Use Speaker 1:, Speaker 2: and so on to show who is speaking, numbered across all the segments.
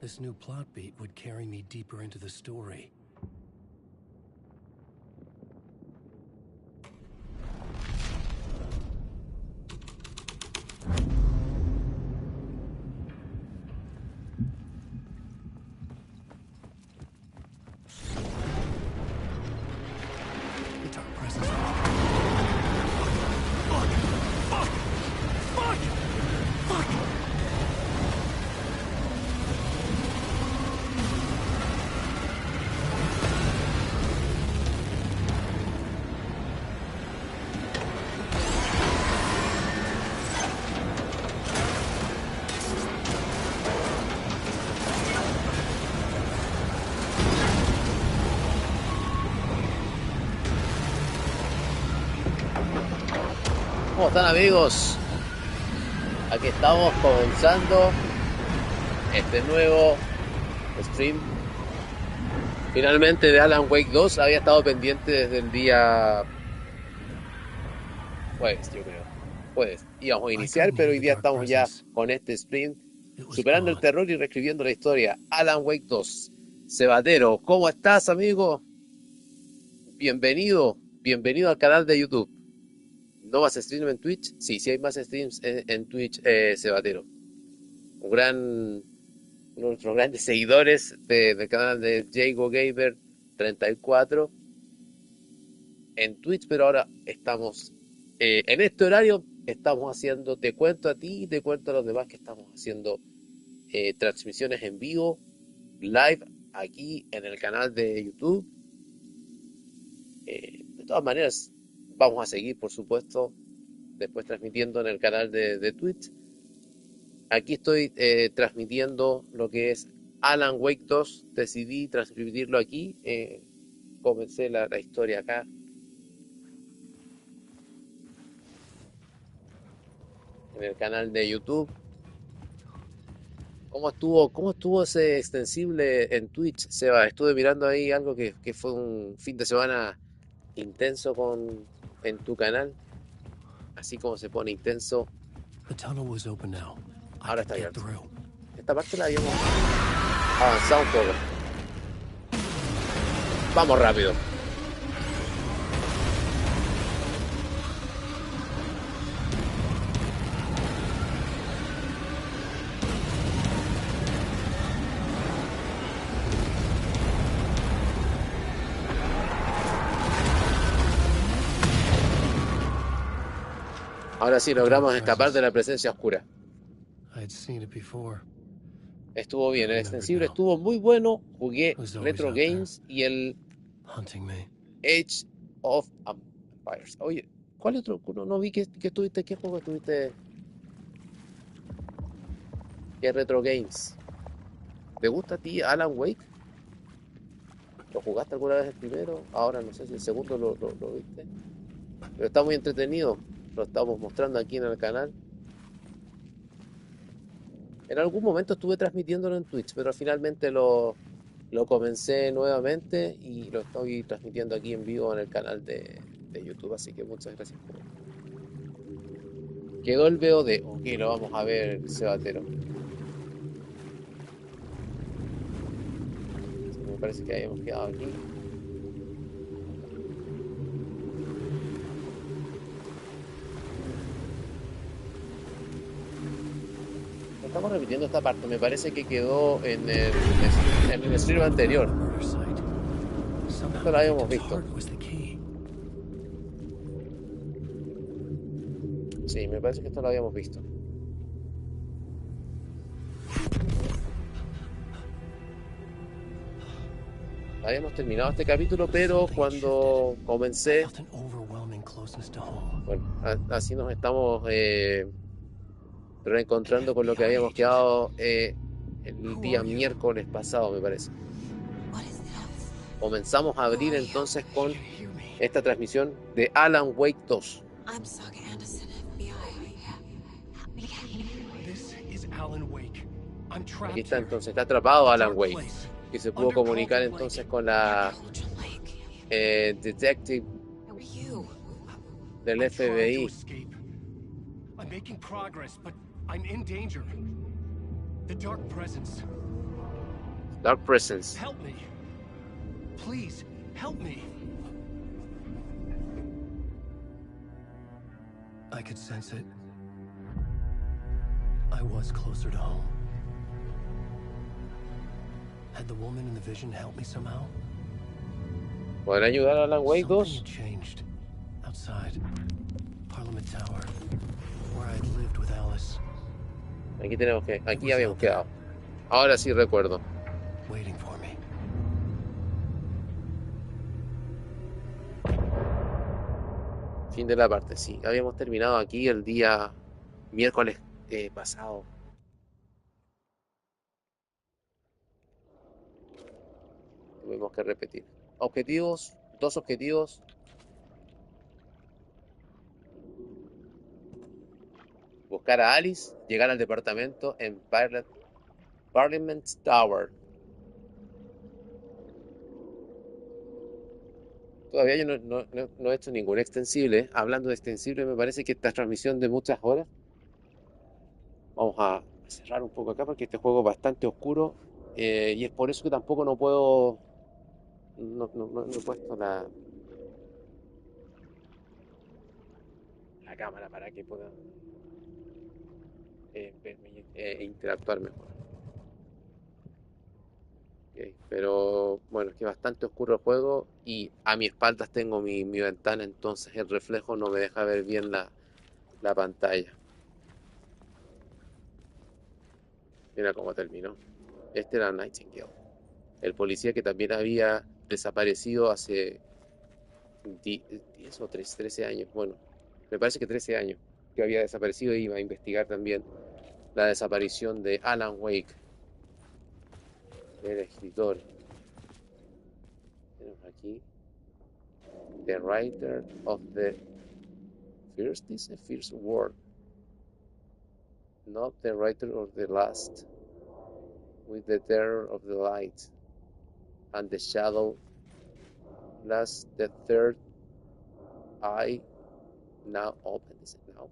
Speaker 1: This new plot beat would carry me deeper into the story.
Speaker 2: ¿Cómo están, amigos? Aquí estamos comenzando este nuevo stream. Finalmente de Alan Wake 2. Había estado pendiente desde el día jueves, yo creo. Jueves íbamos a iniciar, pero hoy día estamos ya con este stream, superando el terror y reescribiendo la historia. Alan Wake 2. Cebatero, ¿cómo estás, amigo? Bienvenido al canal de YouTube. ¿No vas a stream en Twitch? Sí, hay más streams en Twitch, Cebatero. Uno de nuestros grandes seguidores del canal de Jago Gamer 34 en Twitch, pero ahora estamos en este horario, estamos haciendo, te cuento a ti y te cuento a los demás que estamos haciendo transmisiones en vivo, live, aquí en el canal de YouTube. De todas maneras, vamos a seguir, por supuesto, después transmitiendo en el canal de Twitch. Aquí estoy transmitiendo lo que es Alan Wake 2. Decidí transmitirlo aquí. Comencé la historia acá. En el canal de YouTube. ¿Cómo estuvo ese extensible en Twitch, Seba? Estuve mirando ahí algo que fue un fin de semana intenso en tu canal. Así como se pone intenso. Ahora está abierto. Esta parte la habíamos avanzado un poco. Vamos rápido. Ahora sí logramos escapar de la presencia oscura. Estuvo bien, el extensible estuvo muy bueno. Jugué Retro Games y el Age of Empires. Oye, ¿cuál otro? No vi que estuviste. ¿Qué juego estuviste? ¿Qué Retro Games? ¿Te gusta a ti Alan Wake? ¿Lo jugaste alguna vez el primero? Ahora no sé si el segundo lo viste. Pero está muy entretenido. Lo estamos mostrando aquí en el canal. En algún momento estuve transmitiéndolo en Twitch, pero finalmente lo comencé nuevamente y lo estoy transmitiendo aquí en vivo en el canal de YouTube. Así que muchas gracias. Quedó el VOD. Ok, lo vamos a ver, Cebatero. Me parece que habíamos quedado aquí. Estamos repitiendo esta parte, me parece que quedó en el stream anterior. Esto lo habíamos visto. Sí, me parece que esto lo habíamos visto. Habíamos terminado este capítulo, pero cuando comencé... Bueno, así nos estamos... reencontrando con lo que habíamos quedado el día miércoles pasado, me parece. Comenzamos a abrir entonces con esta transmisión de Alan Wake 2. Aquí está entonces, está atrapado Alan Wake, que se pudo comunicar entonces con la detective del FBI.
Speaker 3: I'm making progress, but I'm in danger. The dark presence.
Speaker 2: Dark Presence.
Speaker 1: Help me. Please, help me. I could sense it. I was closer to home. Had the woman in the vision helped me somehow?
Speaker 2: ¿Podrá ayudar a Alan Wake
Speaker 1: Something
Speaker 2: 2?
Speaker 1: had changed. Outside. Parliament Tower. Where I had lived with Alice.
Speaker 2: Aquí tenemos que...
Speaker 1: It
Speaker 2: Aquí
Speaker 1: was
Speaker 2: habíamos
Speaker 1: out there,
Speaker 2: quedado. Ahora sí recuerdo.
Speaker 1: waiting for me.
Speaker 2: Fin de la parte, sí. Habíamos terminado aquí el día miércoles pasado. Tuvimos que repetir. Objetivos, 2 objetivos. Buscar a Alice, llegar al departamento en Parliament Tower. Todavía yo no he hecho ningún extensible. Hablando de extensible, me parece que esta transmisión de muchas horas. Vamos a cerrar un poco acá porque este juego es bastante oscuro. Y es por eso que tampoco no puedo. No he puesto la cámara para que pueda verme interactuar mejor. Ok, pero bueno, es que es bastante oscuro el juego y a mis espaldas tengo mi ventana, entonces el reflejo no me deja ver bien la pantalla. Mira cómo terminó. Este era Nightingale, el policía que también había desaparecido hace 10 o 13 años. Bueno, me parece que 13 años que había desaparecido y iba a investigar también la desaparición de Alan Wake, el escritor. Tenemos aquí The Writer of the First Word, not the writer of the last, with the terror of the light and the shadow, last the third eye now open. Is it now?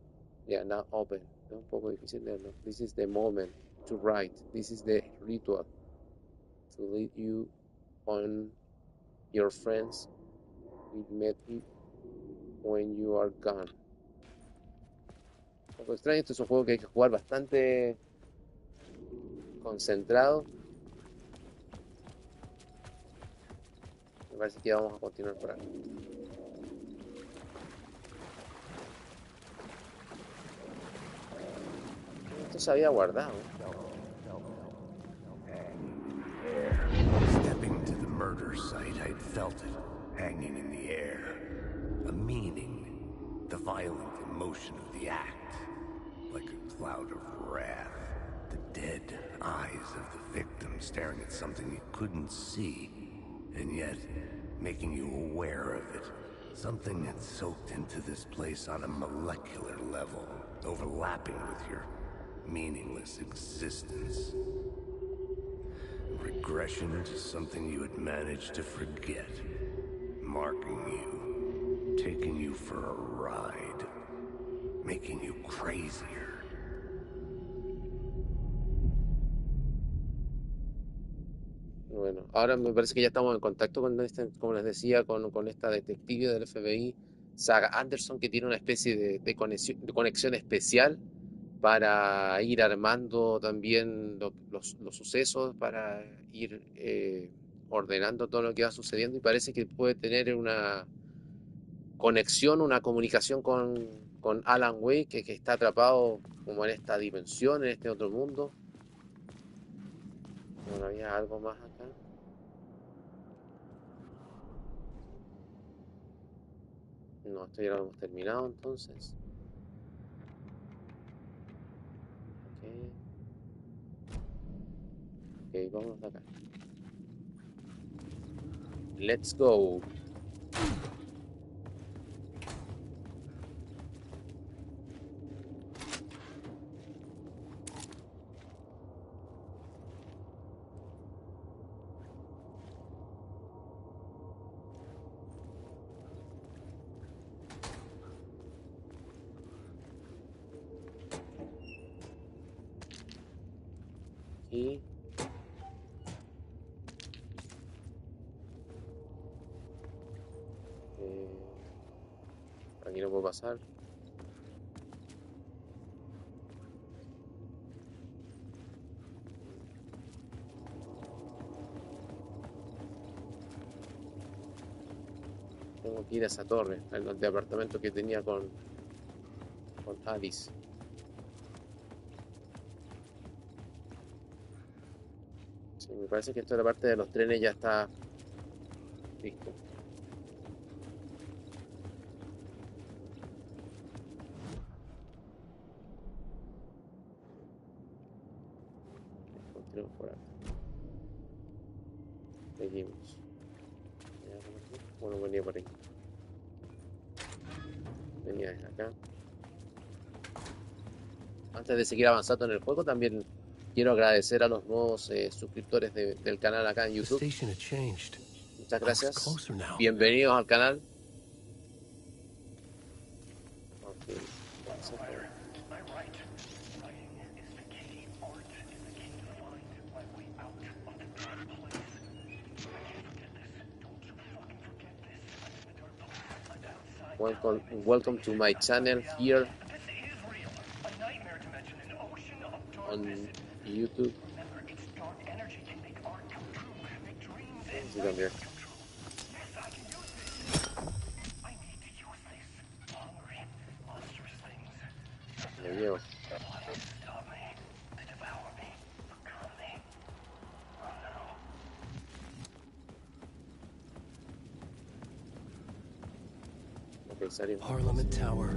Speaker 2: Yeah, now open. Es un poco difícil leerlo. This is the moment to write. This is the ritual to lead you on your friends with me when you are gone. Un poco extraño, esto es un juego que hay que jugar bastante concentrado. Me parece que vamos a continuar por acá. Esto se había guardado.
Speaker 3: Stepping to the murder site, I'd felt it, hanging in the air. A meaning, the violent emotion of the act, like a cloud of wrath. The dead eyes of the victim staring at something you couldn't see, and yet making you aware of it. Something had soaked into this place on a molecular level, overlapping with your meaningless existence. Regression to something you had managed to forget, marking you, taking you for a ride, making you crazier.
Speaker 2: Bueno, ahora me parece que ya estamos en contacto con como les decía, con esta detective del FBI, Saga Anderson, que tiene una especie de conexión especial para ir armando también los sucesos, para ir ordenando todo lo que va sucediendo y parece que puede tener una conexión, una comunicación con Alan Wake, que está atrapado como en esta dimensión, en este otro mundo. Bueno, había algo más acá. No, esto ya lo hemos terminado entonces. Ok, vámonos de acá. Let's go. Y Aquí no puedo pasar. Tengo que ir a esa torre, al departamento que tenía con Alice. Sí, me parece que esto de la parte de los trenes ya está listo. Continuemos por acá. Seguimos. Bueno, venía por ahí. Venía desde acá. Antes de seguir avanzando en el juego, también quiero agradecer a los nuevos suscriptores del canal acá en
Speaker 1: The
Speaker 2: YouTube.
Speaker 1: station had changed.
Speaker 2: Muchas
Speaker 1: Looks
Speaker 2: gracias.
Speaker 1: closer now.
Speaker 2: Bienvenidos al canal. Ok. Welcome to my channel here on YouTube. Sí, también. Me llevo. Ok, salimos.
Speaker 1: Parliament Tower.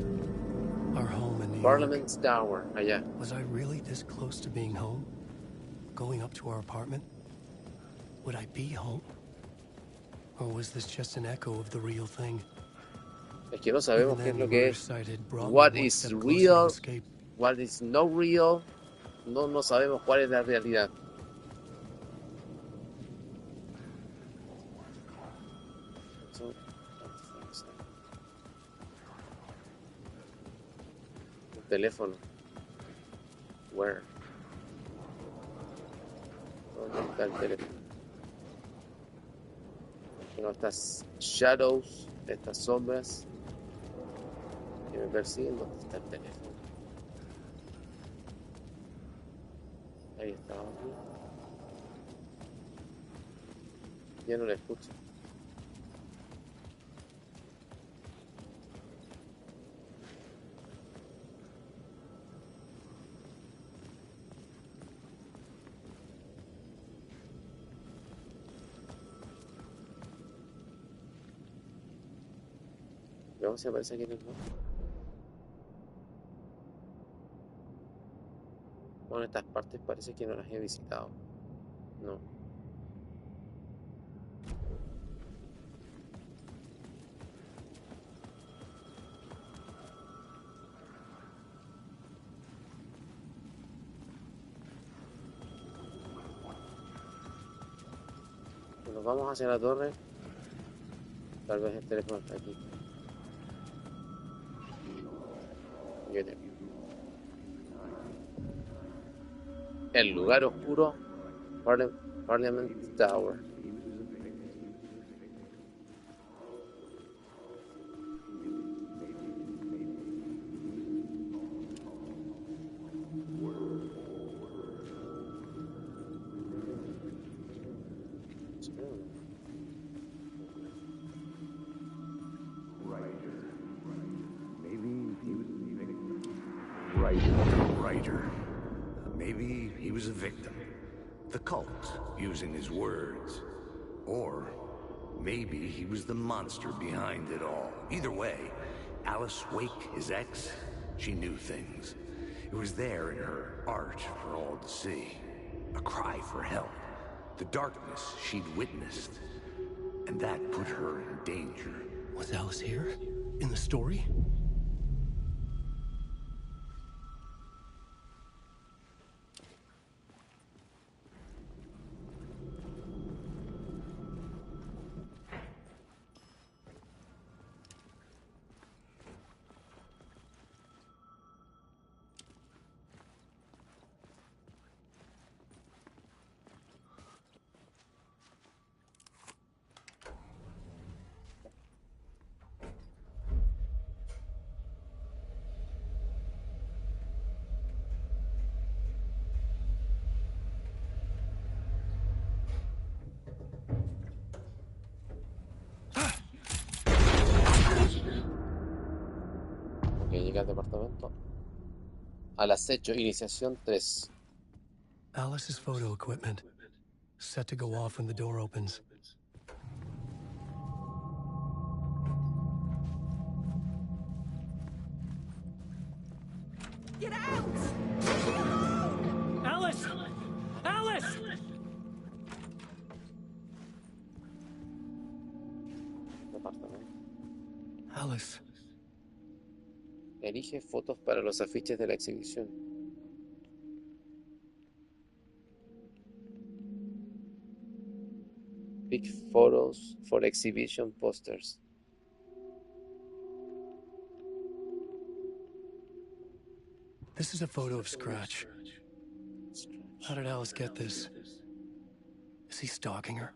Speaker 1: Our home in New York.
Speaker 2: Parliament Tower, allá.
Speaker 1: Was I really this close to being home? Going up to our apartment? Would I be home? Or was this just an echo of the real thing?
Speaker 2: Es que no sabemos
Speaker 1: Even
Speaker 2: qué es
Speaker 1: then,
Speaker 2: lo
Speaker 1: the
Speaker 2: que
Speaker 1: murder
Speaker 2: es.
Speaker 1: site had brought me
Speaker 2: What
Speaker 1: one
Speaker 2: is
Speaker 1: step closer to
Speaker 2: real?
Speaker 1: escape.
Speaker 2: What is not real? No sabemos cuál es la realidad. Un teléfono. Where? ¿Dónde está el teléfono? Tengo estas shadows, estas sombras que me persiguen. ¿Dónde está el teléfono? Ahí está. Ya no lo escucho. Veamos si aparece aquí en el mapa. Bueno, estas partes parece que no las he visitado. No. Nos vamos hacia la torre. Tal vez el teléfono está aquí. Viene. El lugar oscuro. Parliament Tower.
Speaker 3: Maybe he was a victim. The cult, using his words. Or maybe he was the monster behind it all. Either way, Alice Wake, his ex, she knew things. It was there in her art for all to see. A cry for help. The darkness she'd witnessed. And that put her in danger.
Speaker 1: Was Alice here? In the story?
Speaker 2: Llega al departamento. Al acecho, iniciación 3.
Speaker 1: Alice's photo equipment, set to go off when the door opens.
Speaker 4: Get out!
Speaker 1: Alice! Alice!
Speaker 2: Departamento.
Speaker 1: Alice.
Speaker 2: Elige fotos para los afiches de la exhibición. Pick photos for exhibition posters.
Speaker 1: This is a photo of Scratch. How did Alice get this? Is he stalking her?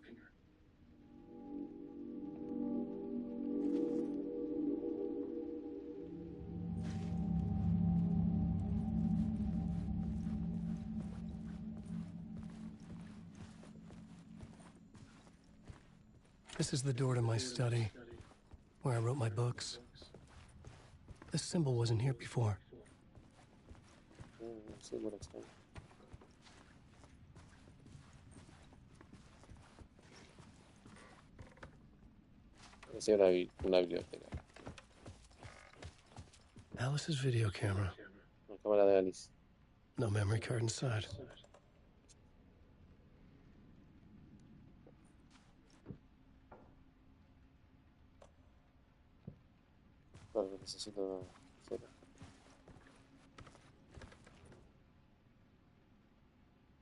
Speaker 1: This is the door to my study, where I wrote my books. This symbol wasn't here before.
Speaker 2: Símbolo extraño. Es una biblioteca.
Speaker 1: Alice's video camera.
Speaker 2: Una cámara de Alice.
Speaker 1: No memory card inside.
Speaker 2: Claro que necesito una foto.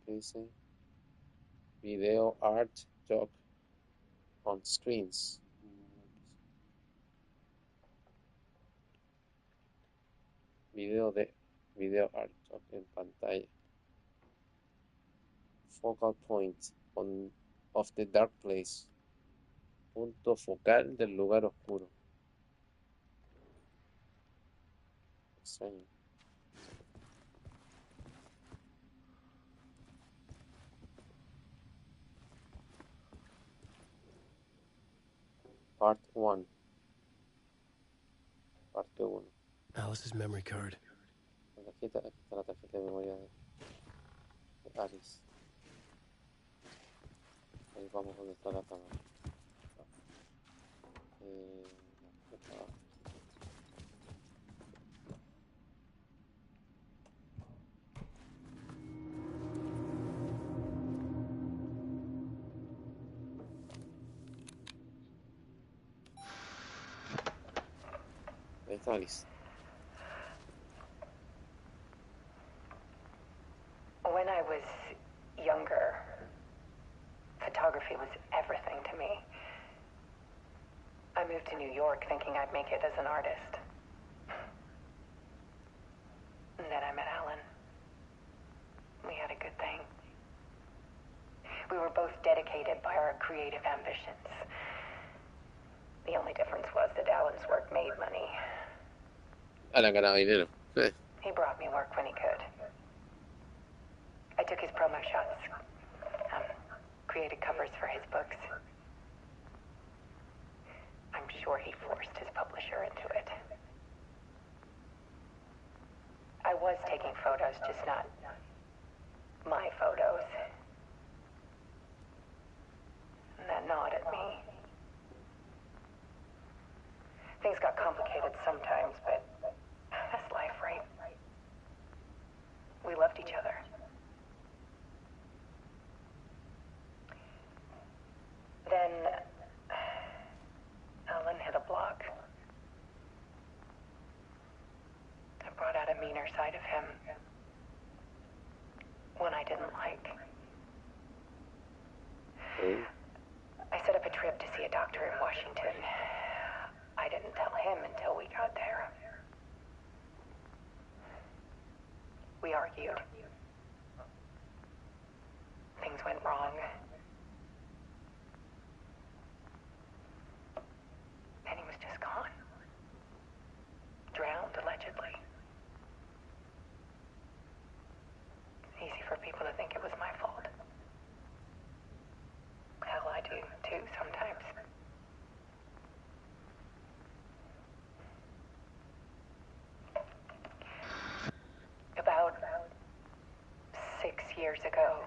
Speaker 2: ¿Qué dice? Video art talk on screens. Video art talk en pantalla. Focal point of the dark place. Punto focal del lugar oscuro. Extraño. Part 1. Parte 1.
Speaker 1: Alice's memory card.
Speaker 2: Aquí está la tarjeta de memoria de Alice. Ahí vamos donde está la cámara. Acá abajo. Ahí está Alice.
Speaker 5: When I was younger, photography was everything to me. I moved to New York thinking I'd make it as an artist. And then I met Alan. We had a good thing. We were both dedicated by our creative ambitions. The only difference was that Alan's work made money.
Speaker 2: Alan ganaba dinero.
Speaker 5: He brought me work when he could. I took his promo shots, created covers for his books. I'm sure he forced his publisher into it. I was taking photos, just not my photos. And that gnawed at me. Things got complicated sometimes, but that's life, right? We loved each other. Then Alan hit a block. I brought out a meaner side of him. One I didn't like. I set up a trip to see a doctor in Washington. I didn't tell him until we got there. We argued. Things went wrong. And he was just gone. Drowned, allegedly. It's easy for people to think it was my fault. Hell, I do, too, sometimes. years ago,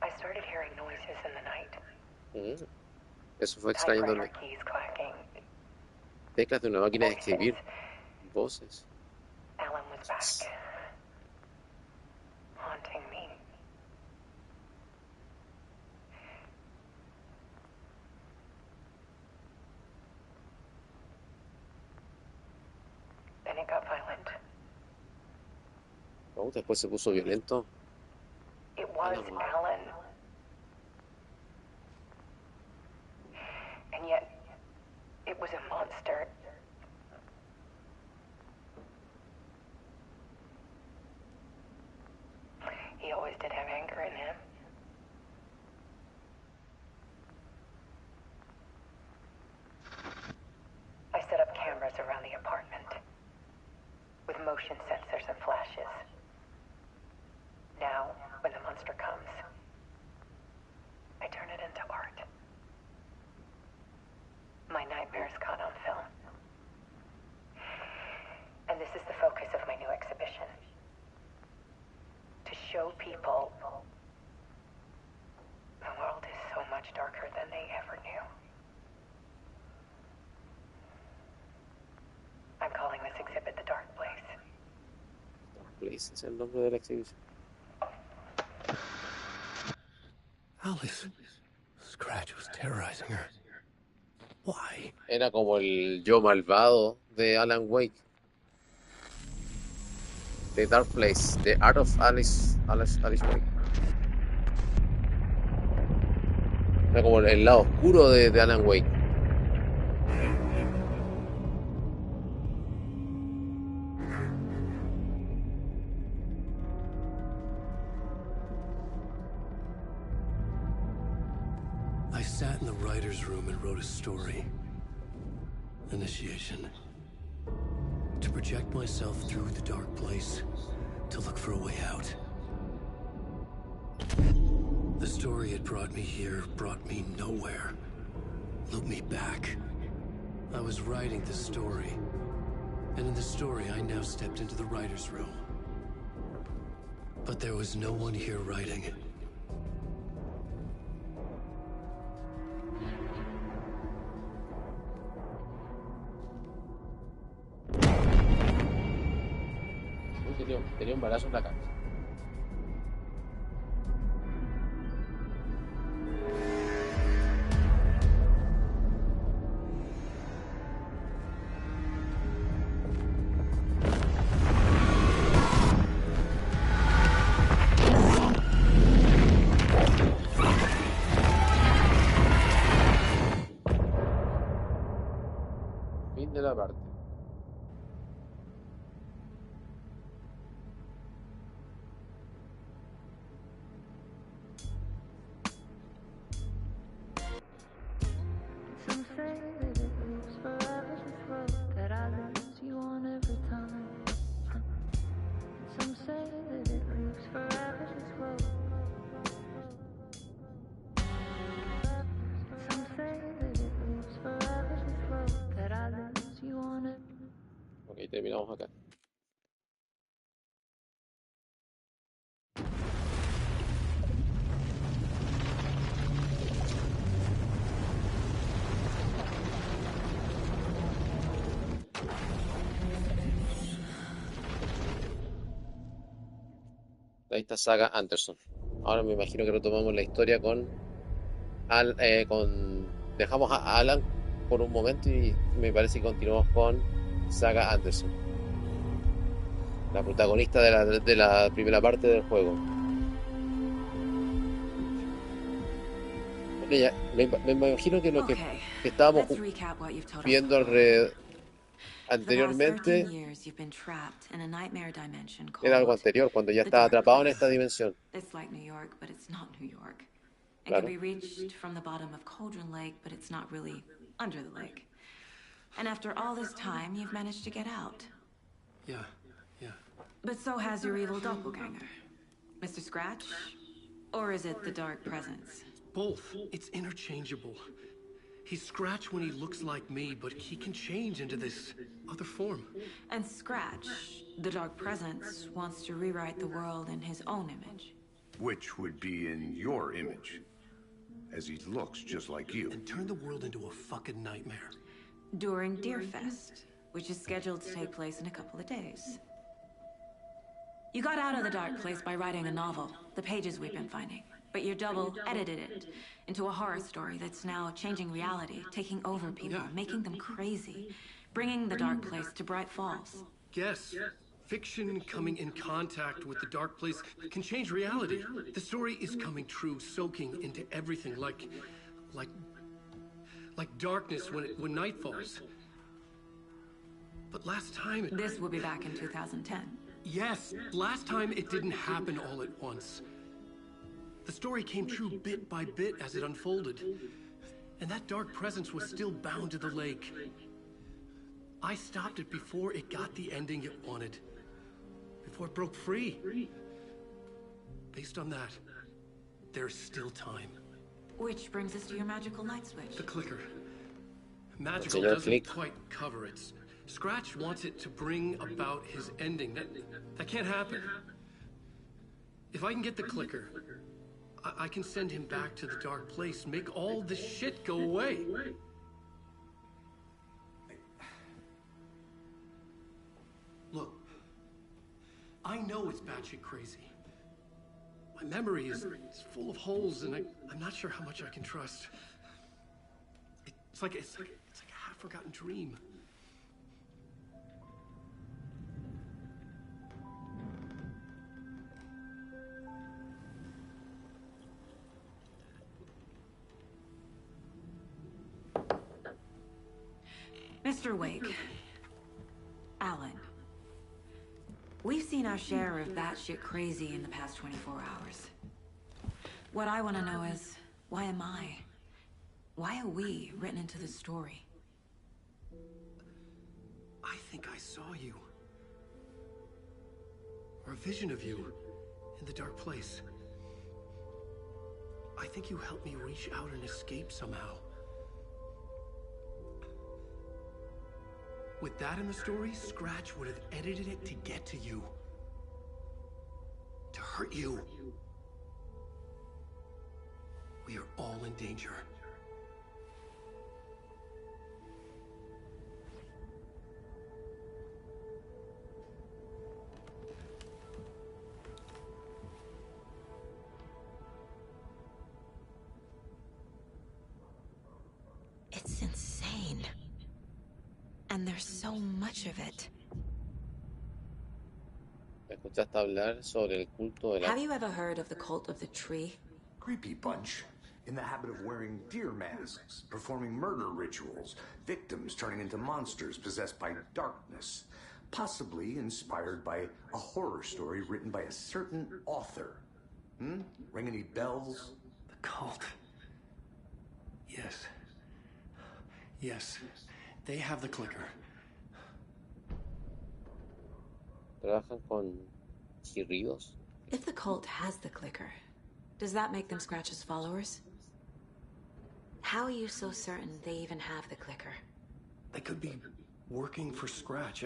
Speaker 5: I started hearing noises in the night.
Speaker 2: Eso fue extraño.
Speaker 5: Typewriter keys clacking.
Speaker 2: Teclas de una máquina de escribir. Voces.
Speaker 5: Alan was back. Haunting me. Then it got violent.
Speaker 2: Oh, después se puso violento.
Speaker 5: It was Alan. And yet, it was a monster. He always did have anger in him. I set up cameras around the apartment with motion sensors and flashes. Now, when the monster comes, I turn it into art. My nightmares caught on film. And this is the focus of my new exhibition. To show people the world is so much darker than they ever knew. I'm calling this exhibit The Dark Place.
Speaker 2: Dark Place es el nombre de la exhibición.
Speaker 1: Alice. Scratch was terrorizing her. Why?
Speaker 2: Era como el yo malvado de Alan Wake. The Dark Place, The Art of Alice Wake. Era como el lado oscuro de Alan Wake.
Speaker 1: I sat in the writer's room and wrote a story. Initiation. To project myself through the dark place, to look for a way out. The story had brought me here, brought me nowhere. Looped me back. I was writing the story. And in the story, I now stepped into the writer's room. But there was no one here writing it.
Speaker 2: Tenía un balazo en la cabeza. Fin de la parte.
Speaker 4: Some say that it lives forever, this road that I lose you on every time. Some say that it lives forever, this road. Some say that it lives forever, this road that I lose you on it.
Speaker 2: Ok, terminamos acá. Ahí está Saga Anderson. Ahora me imagino que retomamos la historia dejamos a Alan por un momento y me parece que continuamos con Saga Anderson, la protagonista de la primera parte del juego. Ella, me imagino que lo que estábamos viendo anteriormente era algo anterior, cuando ya estaba atrapado en esta dimensión.
Speaker 6: It's like New York, but it's not New York. It
Speaker 2: Claro.
Speaker 6: can be reached from the bottom of Cauldron Lake, but it's not really under the lake. And after all this time, you've managed to get out.
Speaker 1: Yeah.
Speaker 6: But so has your evil doppelganger. Mr. Scratch? Or is it the Dark Presence?
Speaker 1: Both. It's interchangeable. He's Scratch when he looks like me, but he can change into this other form.
Speaker 6: And Scratch, the Dark Presence, wants to rewrite the world in his own image.
Speaker 3: Which would be in your image, as he looks just like you.
Speaker 1: And turn the world into a fucking nightmare.
Speaker 6: During Deerfest, which is scheduled to take place in a couple of days. You got out of the Dark Place by writing a novel, the pages we've been finding. But your double edited it into a horror story that's now changing reality, taking over people, making them crazy, bringing the Dark Place to Bright Falls.
Speaker 1: Yes. Fiction coming in contact with the Dark Place can change reality. The story is coming true, soaking into everything like darkness when night falls. But last time
Speaker 6: This will be back in 2010.
Speaker 1: Yes, last time it didn't happen all at once. The story came true bit by bit as it unfolded. And that dark presence was still bound to the lake. I stopped it before it got the ending it wanted. Before it broke free. Based on that, there's still time.
Speaker 6: Which brings us to your magical light switch.
Speaker 1: The clicker. Magical
Speaker 2: Señor
Speaker 1: doesn't
Speaker 2: Click.
Speaker 1: quite cover it. Scratch wants it to bring about his ending. That can't happen. If I can get the clicker, I can send him back to the dark place, make all this shit go away. Look, I know it's batshit crazy. My memory is full of holes, and I'm not sure how much I can trust. It's like a half-forgotten dream.
Speaker 6: Mr. Wake. Alan. We've seen our share of batshit crazy in the past 24 hours. What I want to know is, why am I? Why are we written into the story?
Speaker 1: I think I saw you. Or a vision of you in the dark place. I think you helped me reach out and escape somehow. With that in the story, Scratch would have edited it to get to you. To hurt you. We are all in danger.
Speaker 6: It's insane. And there's so much of it.
Speaker 2: ¿Me escuchaste hablar sobre el culto de la...
Speaker 6: Have you ever heard of the cult of the tree?
Speaker 3: Creepy bunch. In the habit of wearing deer masks, performing murder rituals, victims turning into monsters possessed by darkness. Possibly inspired by a horror story written by a certain author. Ring any bells?
Speaker 1: The cult. Yes. Yes. They have the clicker.
Speaker 2: ¿Trabajan con chirridos?
Speaker 6: If the cult has the clicker, does that make them Scratch's followers? How are you so certain they even have the clicker?
Speaker 1: They could be working for Scratch.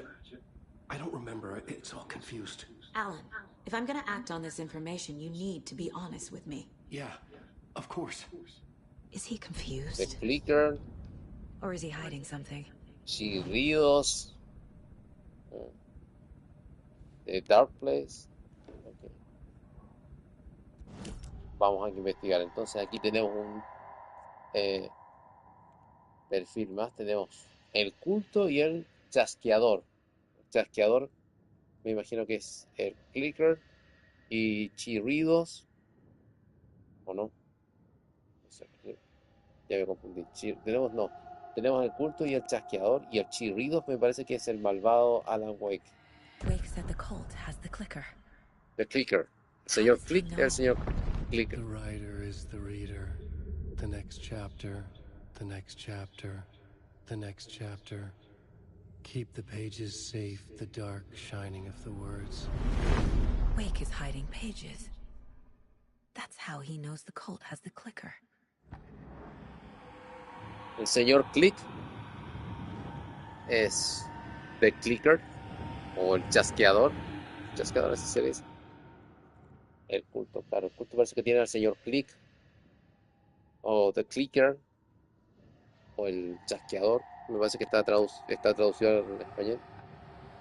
Speaker 1: I don't remember. It's all confused.
Speaker 6: Alan, if I'm gonna act on this information, you need to be honest with me.
Speaker 1: Yeah, of course.
Speaker 6: Is he
Speaker 2: The
Speaker 6: confused?
Speaker 2: clicker,
Speaker 6: Or is he hiding something?
Speaker 2: chirridos, The Dark Place. Ok. Vamos a investigar. Entonces aquí tenemos un perfil más. Tenemos el culto y el chasqueador. El chasqueador me imagino que es el clicker y chirridos. ¿O no? No sé, ya me confundí. Tenemos el culto y el chasqueador, y el chirridos me parece que es el malvado Alan Wake.
Speaker 6: Wake said the cult has the clicker.
Speaker 2: The clicker. El señor Click, el señor Clicker.
Speaker 1: The writer is the reader. The next chapter, the next chapter, the next chapter. Keep the pages safe, the dark shining of the words.
Speaker 6: Wake is hiding pages. That's how he knows the cult has the clicker.
Speaker 2: El señor Click es The Clicker o el chasqueador. Chasqueador así se dice. El culto, claro. El culto parece que tiene al señor Click o The Clicker o el chasqueador. Me parece que está traducido al español.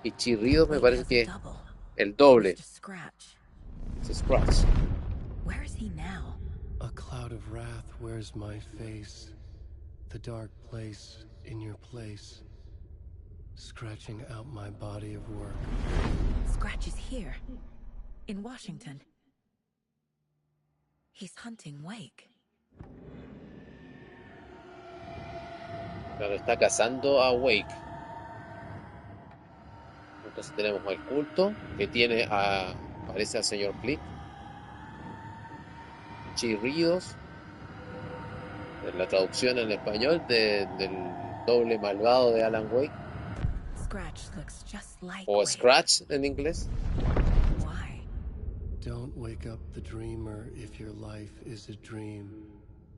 Speaker 2: Y chirridos me
Speaker 6: Wake
Speaker 2: parece
Speaker 6: has a
Speaker 2: que
Speaker 6: double.
Speaker 2: el doble.
Speaker 6: Mr. Scratch.
Speaker 2: Es Scratch.
Speaker 6: Where is he now?
Speaker 1: A cloud of wrath wears my face. The dark place in your place. Scratching out my body of work.
Speaker 6: Scratch is here. In Washington. He's hunting Wake.
Speaker 2: Claro, está cazando a Wake. Entonces tenemos al culto que tiene parece al señor Click. Chirridos. En la traducción en español del doble malvado de Alan Wake.
Speaker 6: Scratch looks just like
Speaker 2: O
Speaker 6: Wake.
Speaker 2: Scratch en inglés.
Speaker 6: Why?
Speaker 1: Don't wake up the dreamer if your life is a dream.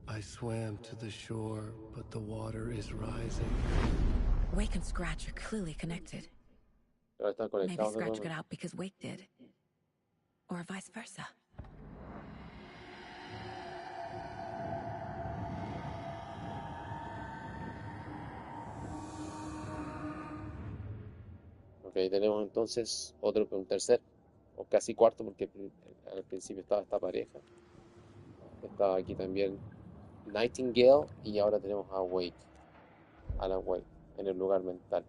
Speaker 1: I swam to the shore, but the water is rising.
Speaker 6: Wake and Scratch are clearly connected.
Speaker 2: Ahora están
Speaker 6: Maybe
Speaker 2: conectados de
Speaker 6: Scratch
Speaker 2: nuevo.
Speaker 6: got out because Wake did. Or vice versa.
Speaker 2: Ok, tenemos entonces un tercer, o casi cuarto, porque al principio estaba esta pareja. Estaba aquí también Nightingale y ahora tenemos a Wake, Alan Wake, en el lugar mental.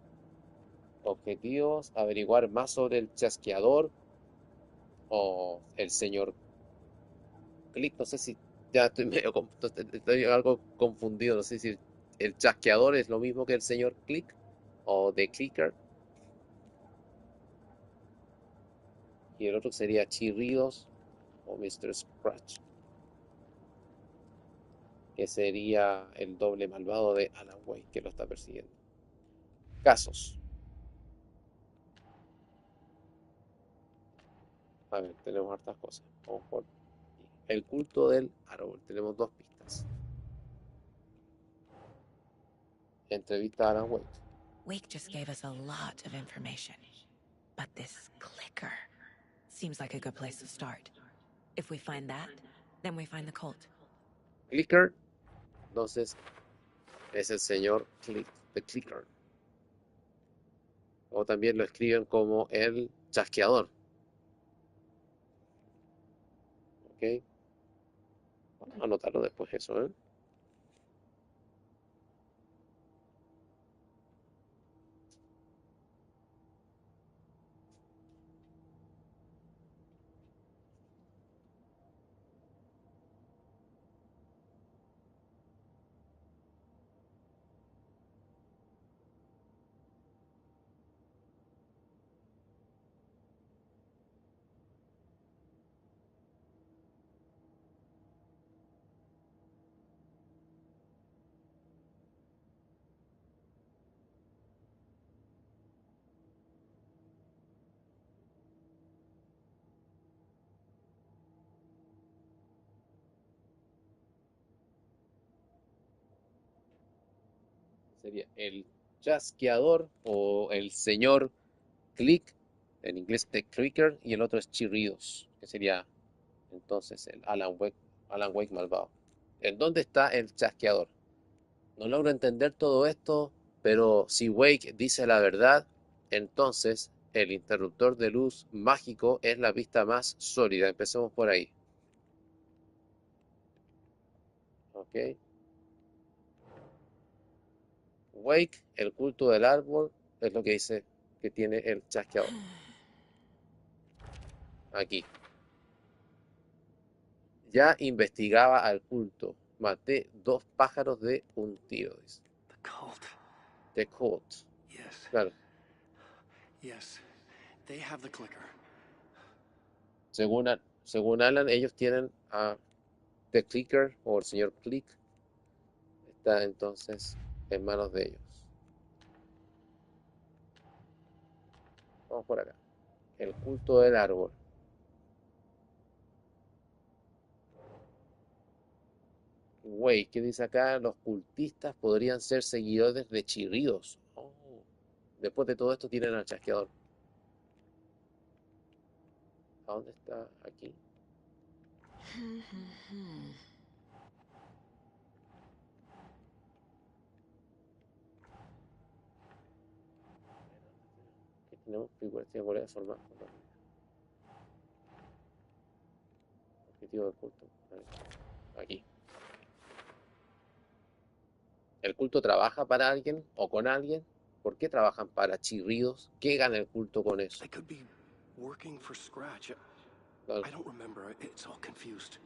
Speaker 2: Objetivos, averiguar más sobre el chasqueador o el señor Click. No sé si ya estoy estoy algo confundido. No sé si el chasqueador es lo mismo que el señor Click o The Clicker. Y el otro sería Chirridos o Mr. Scratch, que sería el doble malvado de Alan Wake que lo está persiguiendo. Casos. A ver, tenemos hartas cosas. Vamos por el culto del árbol. Tenemos dos pistas. Entrevista a Alan Wake.
Speaker 6: Wake just gave us a lot of information. But this clicker seems like a good place to start. If we find that, then we find the cult.
Speaker 2: Clicker. Entonces, es el señor Click, The Clicker. O también lo escriben como el chasqueador. ¿Ok? Vamos a anotarlo después eso, ¿eh? Sería el chasqueador o el señor Click, en inglés The Clicker, y el otro es Chirridos, que sería entonces el Alan Wake malvado. ¿En dónde está el chasqueador? No logro entender todo esto, pero si Wake dice la verdad, entonces el interruptor de luz mágico es la pista más sólida. Empecemos por ahí. ¿Ok? Wake, el culto del árbol, es lo que dice que tiene el chasqueador. Aquí. Ya investigaba al culto. Maté 2 pájaros de un tiro, dice.
Speaker 3: The cult.
Speaker 2: The cult.
Speaker 3: Yes.
Speaker 2: Claro.
Speaker 3: Yes. They have the clicker.
Speaker 2: Según Alan, ellos tienen a The Clicker o el señor Click. Está entonces en manos de ellos. Vamos por acá. El culto del árbol. Güey, ¿qué dice acá? Los cultistas podrían ser seguidores de chirridos. Oh. Después de todo esto tienen al chasqueador. ¿A dónde está? Aquí. Aquí tenemos figuras triangulares formadas por la objetivo del culto. A ver, aquí. ¿El culto trabaja para alguien o con alguien? ¿Por qué trabajan para chirridos? ¿Qué gana el culto con eso?
Speaker 1: I could be working for Scratch.
Speaker 2: Claro,
Speaker 1: I don't remember. It's all confused.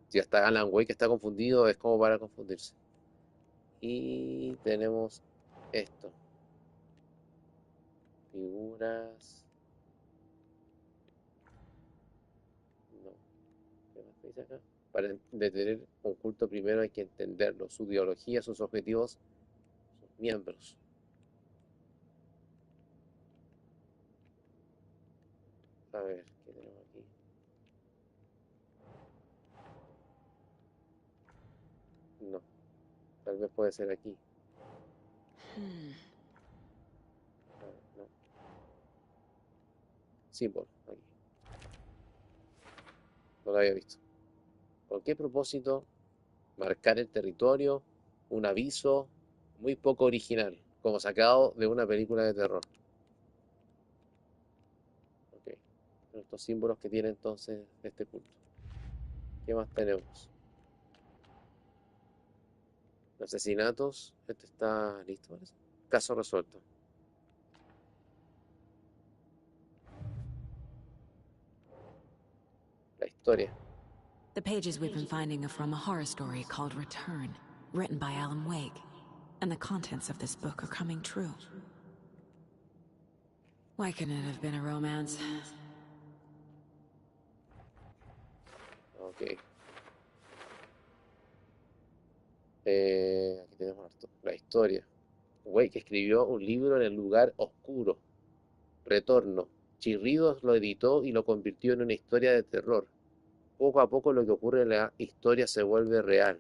Speaker 2: si hasta Alan Wake está confundido, es como para confundirse. Y tenemos esto. Figuras. No. ¿Qué más dice acá? Para detener un culto primero hay que entenderlo, su ideología, sus objetivos, sus miembros. A ver, ¿qué tenemos aquí? No, tal vez puede ser aquí. A ver, no. Símbolo, aquí. No lo había visto. ¿Con qué propósito? Marcar el territorio, un aviso, muy poco original, como sacado de una película de terror. Ok, son estos símbolos que tiene entonces este culto. ¿Qué más tenemos? Asesinatos. Este está listo, parece. Caso resuelto. La historia.
Speaker 6: The pages we've been finding are from a horror story called Return, written by Alan Wake. And the contents of this book are coming true. Why couldn't it have been a romance?
Speaker 2: Ok. Aquí tenemos harto. La historia. Güey, que escribió un libro en el lugar oscuro. Retorno. Chirridos lo editó y lo convirtió en una historia de terror. Poco a poco lo que ocurre en la historia se vuelve real.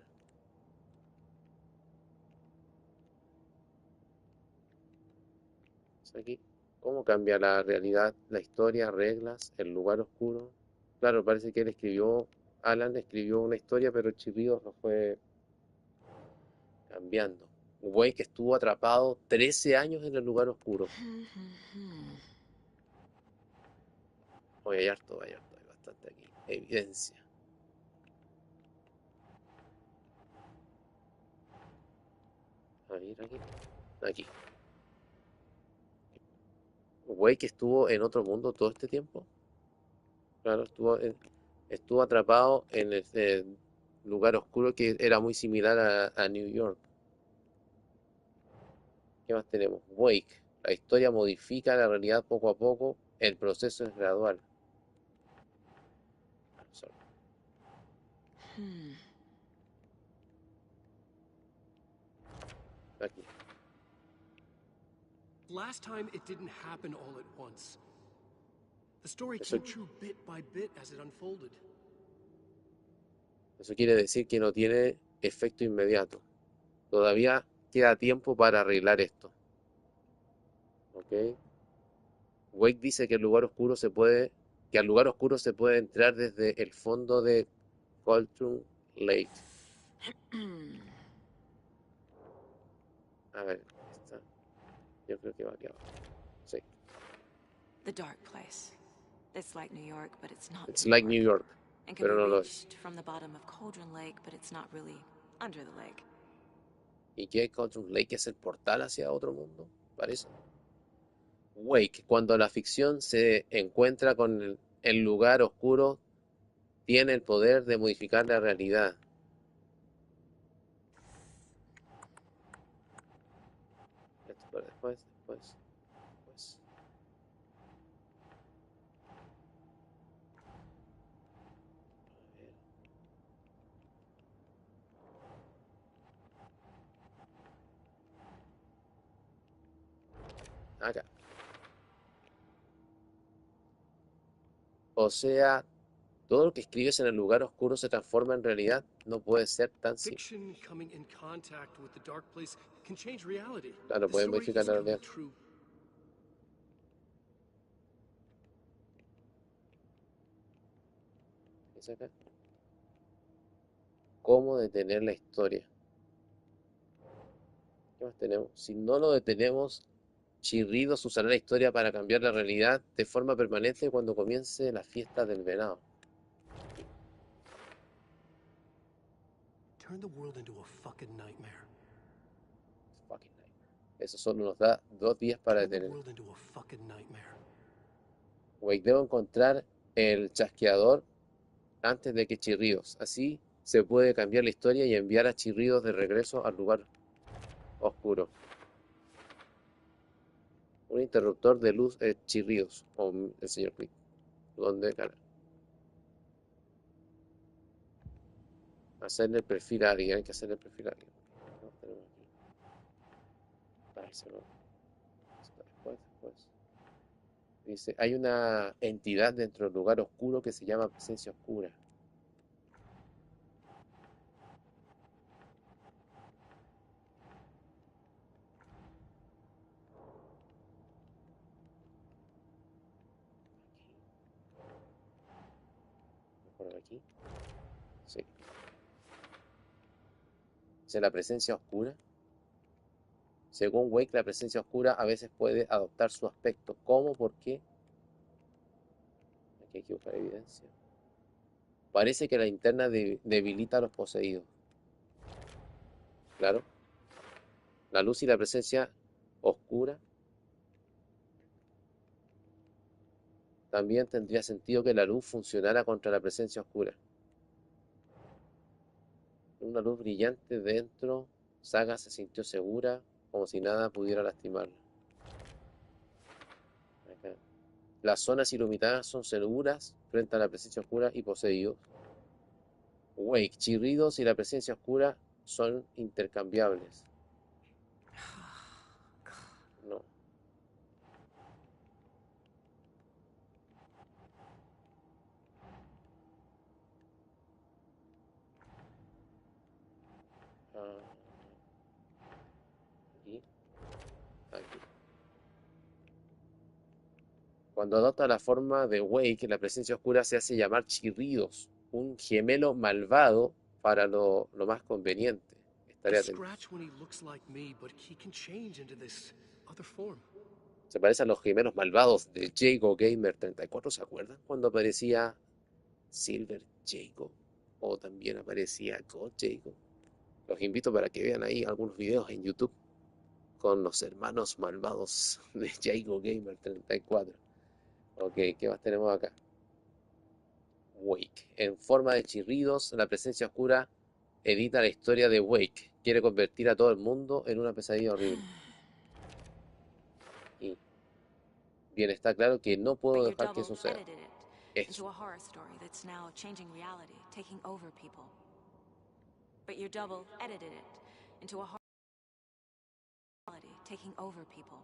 Speaker 2: Aquí, ¿cómo cambia la realidad, la historia, reglas, el lugar oscuro? Claro, parece que él escribió, Alan escribió una historia, pero Chirridos lo fue cambiando. Un güey que estuvo atrapado 13 años en el lugar oscuro. Oye, hay bastante aquí. Evidencia. A ver, aquí. Aquí. Un güey que estuvo en otro mundo todo este tiempo. Claro, estuvo atrapado en ese lugar oscuro que era muy similar a New York. ¿Qué más tenemos? Wake. La historia modifica la realidad poco a poco. El proceso es gradual. Sorry. Aquí.
Speaker 1: Last time, it didn't happen all at once. The story
Speaker 2: Eso,
Speaker 1: came true bit by bit as it unfolded.
Speaker 2: eso quiere decir que no tiene efecto inmediato. Todavía queda tiempo para arreglar esto. ¿Ok? Wake dice que que al lugar oscuro se puede entrar desde el fondo de Coltrane Lake. A ver, esta, yo creo que va aquí abajo. Sí.
Speaker 6: The dark place. It's like New York, but it's not
Speaker 2: It's
Speaker 6: New
Speaker 2: like
Speaker 6: York.
Speaker 2: New York,
Speaker 6: And can
Speaker 2: pero
Speaker 6: be
Speaker 2: no lo es.
Speaker 6: reached from the bottom of Cauldron Lake, but it's not really under the lake.
Speaker 2: ¿Y qué Coltrane Lake es el portal hacia otro mundo? Parece. Wake, cuando la ficción se encuentra con el lugar oscuro, tiene el poder de modificar la realidad. Esto para después. Acá. O sea, Todo lo que escribes en el lugar oscuro se transforma en realidad. No puede ser tan simple.
Speaker 1: Fiction coming in contact with the dark place can change reality.
Speaker 2: Claro,
Speaker 1: The
Speaker 2: pueden
Speaker 1: story
Speaker 2: modificar
Speaker 1: is
Speaker 2: la
Speaker 1: coming
Speaker 2: realidad.
Speaker 1: true.
Speaker 2: ¿Qué es acá? ¿Cómo detener la historia? ¿Qué más tenemos? Si no lo detenemos, Chirridos usará la historia para cambiar la realidad de forma permanente cuando comience la fiesta del venado.
Speaker 1: Turn the world into a fucking nightmare.
Speaker 2: Fucking night. Eso solo nos da 2 días para
Speaker 1: Turn the
Speaker 2: detener.
Speaker 1: world into a fucking nightmare.
Speaker 2: Wake, debo encontrar el chasqueador antes de que Chirridos. Así se puede cambiar la historia y enviar a Chirridos de regreso al lugar oscuro. Un interruptor de luz Chirridos. O el señor Click. ¿Dónde? Cara. Hacerle el perfil a alguien. Hay que hacerle el perfil a alguien. No, tenemos aquí. Eso no. Después. Dice, hay una entidad dentro del lugar oscuro que se llama presencia oscura. Por aquí. Sí. Dice la presencia oscura. Según Wake, la presencia oscura a veces puede adoptar su aspecto. ¿Cómo? ¿Por qué? Aquí hay que buscar evidencia. Parece que la linterna debilita a los poseídos. Claro. La luz y la presencia oscura. También tendría sentido que la luz funcionara contra la presencia oscura. Una luz brillante dentro. Saga se sintió segura, como si nada pudiera lastimarla. Acá. Las zonas iluminadas son seguras frente a la presencia oscura y poseídos. Wake, Chirridos y la presencia oscura son intercambiables. No. Ah, aquí. Aquí. Cuando adopta la forma de Wake, la presencia oscura se hace llamar Chirridos, un gemelo malvado para lo más conveniente. Estaré
Speaker 1: I
Speaker 2: atento.
Speaker 1: scratch when he looks like me, but he can change into this other form.
Speaker 2: Se parece a los gemelos malvados de Jago Gamer 34, ¿se acuerdan? Cuando aparecía Silver Jago o también aparecía God Jago. Los invito para que vean ahí algunos videos en YouTube con los hermanos malvados de Jago Gamer 34. Ok, ¿qué más tenemos acá? Wake. En forma de chirridos, la presencia oscura edita la historia de Wake. Quiere convertir a todo el mundo en una pesadilla horrible. Y bien, está claro que no puedo
Speaker 6: But your
Speaker 2: dejar que
Speaker 6: double
Speaker 2: suceda.
Speaker 6: edited it
Speaker 2: Eso.
Speaker 6: into a horror story that's now changing reality, taking over people. But your double edited it into a horror reality, taking over people.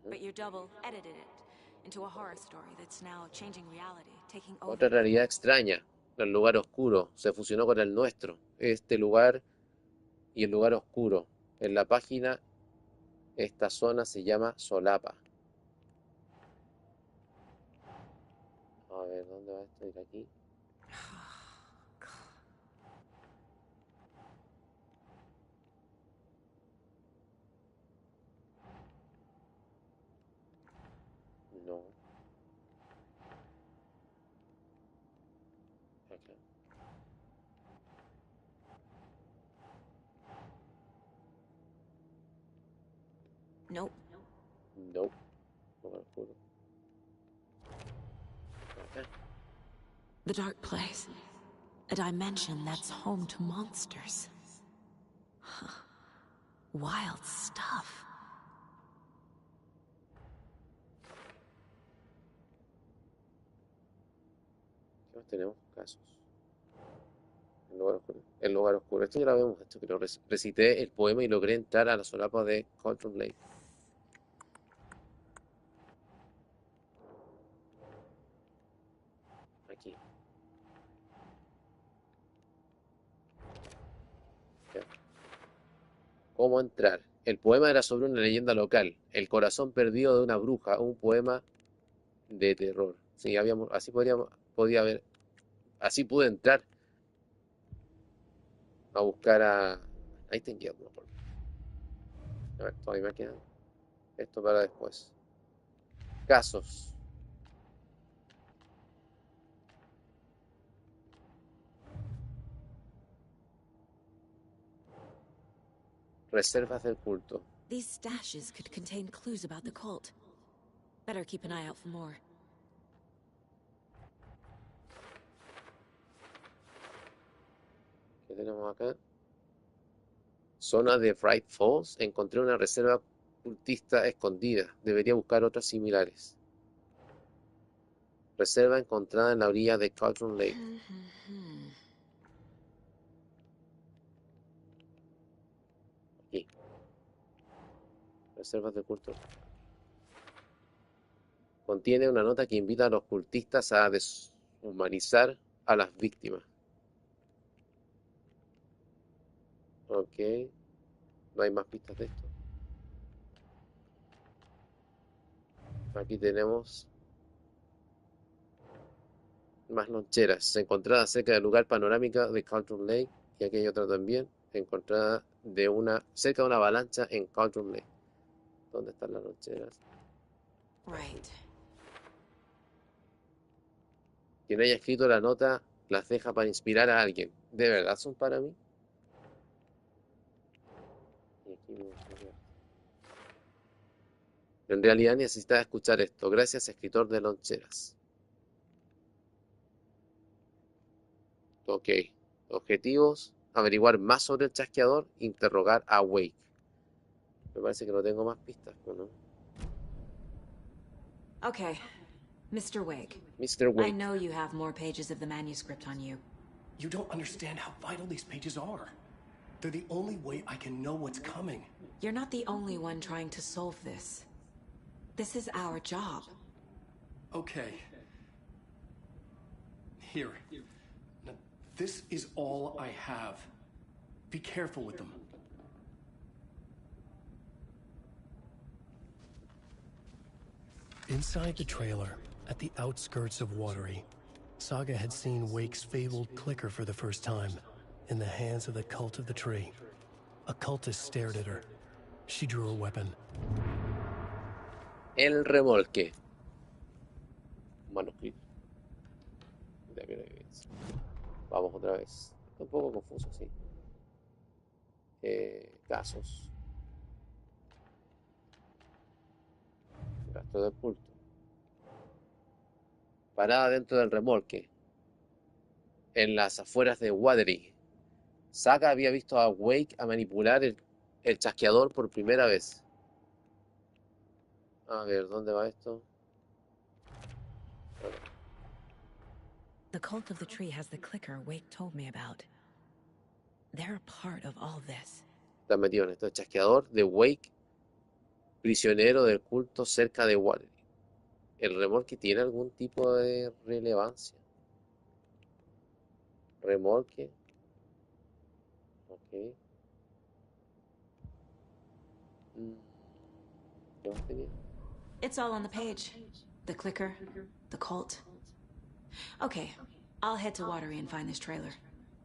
Speaker 6: But your double edited it into a horror story that's now changing reality, taking over
Speaker 2: Otra
Speaker 6: people.
Speaker 2: realidad extraña. El lugar oscuro se fusionó con el nuestro. Este lugar y el lugar oscuro. En la página, esta zona se llama Solapa. A ver, ¿dónde va esto? Ir aquí. No. Acá.
Speaker 6: Nope.
Speaker 2: No. Lugar oscuro. Acá.
Speaker 6: The dark place. A dimension that's home to monsters. Wild stuff.
Speaker 2: ¿Qué más tenemos? Casos. El lugar oscuro. El lugar oscuro. Esto ya lo habíamos hecho, pero recité el poema y logré entrar a la solapa de Control Lake. Aquí. ¿Cómo entrar? El poema era sobre una leyenda local, el corazón perdido de una bruja, un poema de terror. Sí, podía haber, así pude entrar a buscar a Nightingale, no me acuerdo. A ver, todavía me queda esto para después. Casos. Reservas del culto.
Speaker 6: These stashes could contain clues about the cult. Better keep an eye out for more.
Speaker 2: ¿Qué tenemos acá? Zona de Bright Falls. Encontré una reserva cultista escondida. Debería buscar otras similares. Reserva encontrada en la orilla de Cauldron Lake. Aquí. Reservas de culto. Contiene una nota que invita a los cultistas a deshumanizar a las víctimas. Ok. No hay más pistas de esto. Aquí tenemos más loncheras. Encontrada cerca del lugar panorámico de Cauldron Lake. Y aquí hay otra también. Encontrada cerca de una avalancha en Cauldron Lake. ¿Dónde están las loncheras?
Speaker 6: Right.
Speaker 2: Quien haya escrito la nota las deja para inspirar a alguien. ¿De verdad son para mí? Y aquí me gustaría- En realidad necesitaba escuchar esto. Gracias, escritor de loncheras. Ok. Objetivos. Averiguar más sobre el chasqueador. Interrogar a Wake. Me parece que no tengo más pistas, ¿no?
Speaker 6: Okay. Mr. Wake.
Speaker 2: Mr.
Speaker 6: I
Speaker 2: Wake.
Speaker 6: know you have more pages of the manuscript on you.
Speaker 7: You don't understand how vital these pages are. They're the only way I can know what's coming.
Speaker 6: You're not the only one trying to solve this. This is our job.
Speaker 7: Okay. Here. Now, this is all I have. Be careful with them.
Speaker 1: Inside the trailer, at the outskirts of Watery, Saga had seen Wake's fabled clicker for the first time, in the hands of the Cult of the Tree. A cultist stared at her. She drew a weapon.
Speaker 2: El remolque. Manuscrito. Vamos otra vez. Un poco confuso, sí. Casos. Gasto del culto. Parada dentro del remolque. En las afueras de Watery. Saga había visto a Wake a manipular el chasqueador por primera vez. A ver, ¿dónde va esto?
Speaker 6: The cult of the tree has the clicker Wake told me about. They're a part of all this.
Speaker 2: Está metido en esto. El chasqueador de Wake, prisionero del culto cerca de Watery. ¿El remolque tiene algún tipo de relevancia? Remolque. Ok. ¿Qué más tenía?
Speaker 6: It's all on the page. The clicker, the cult. Okay, I'll head to Watery and find this trailer.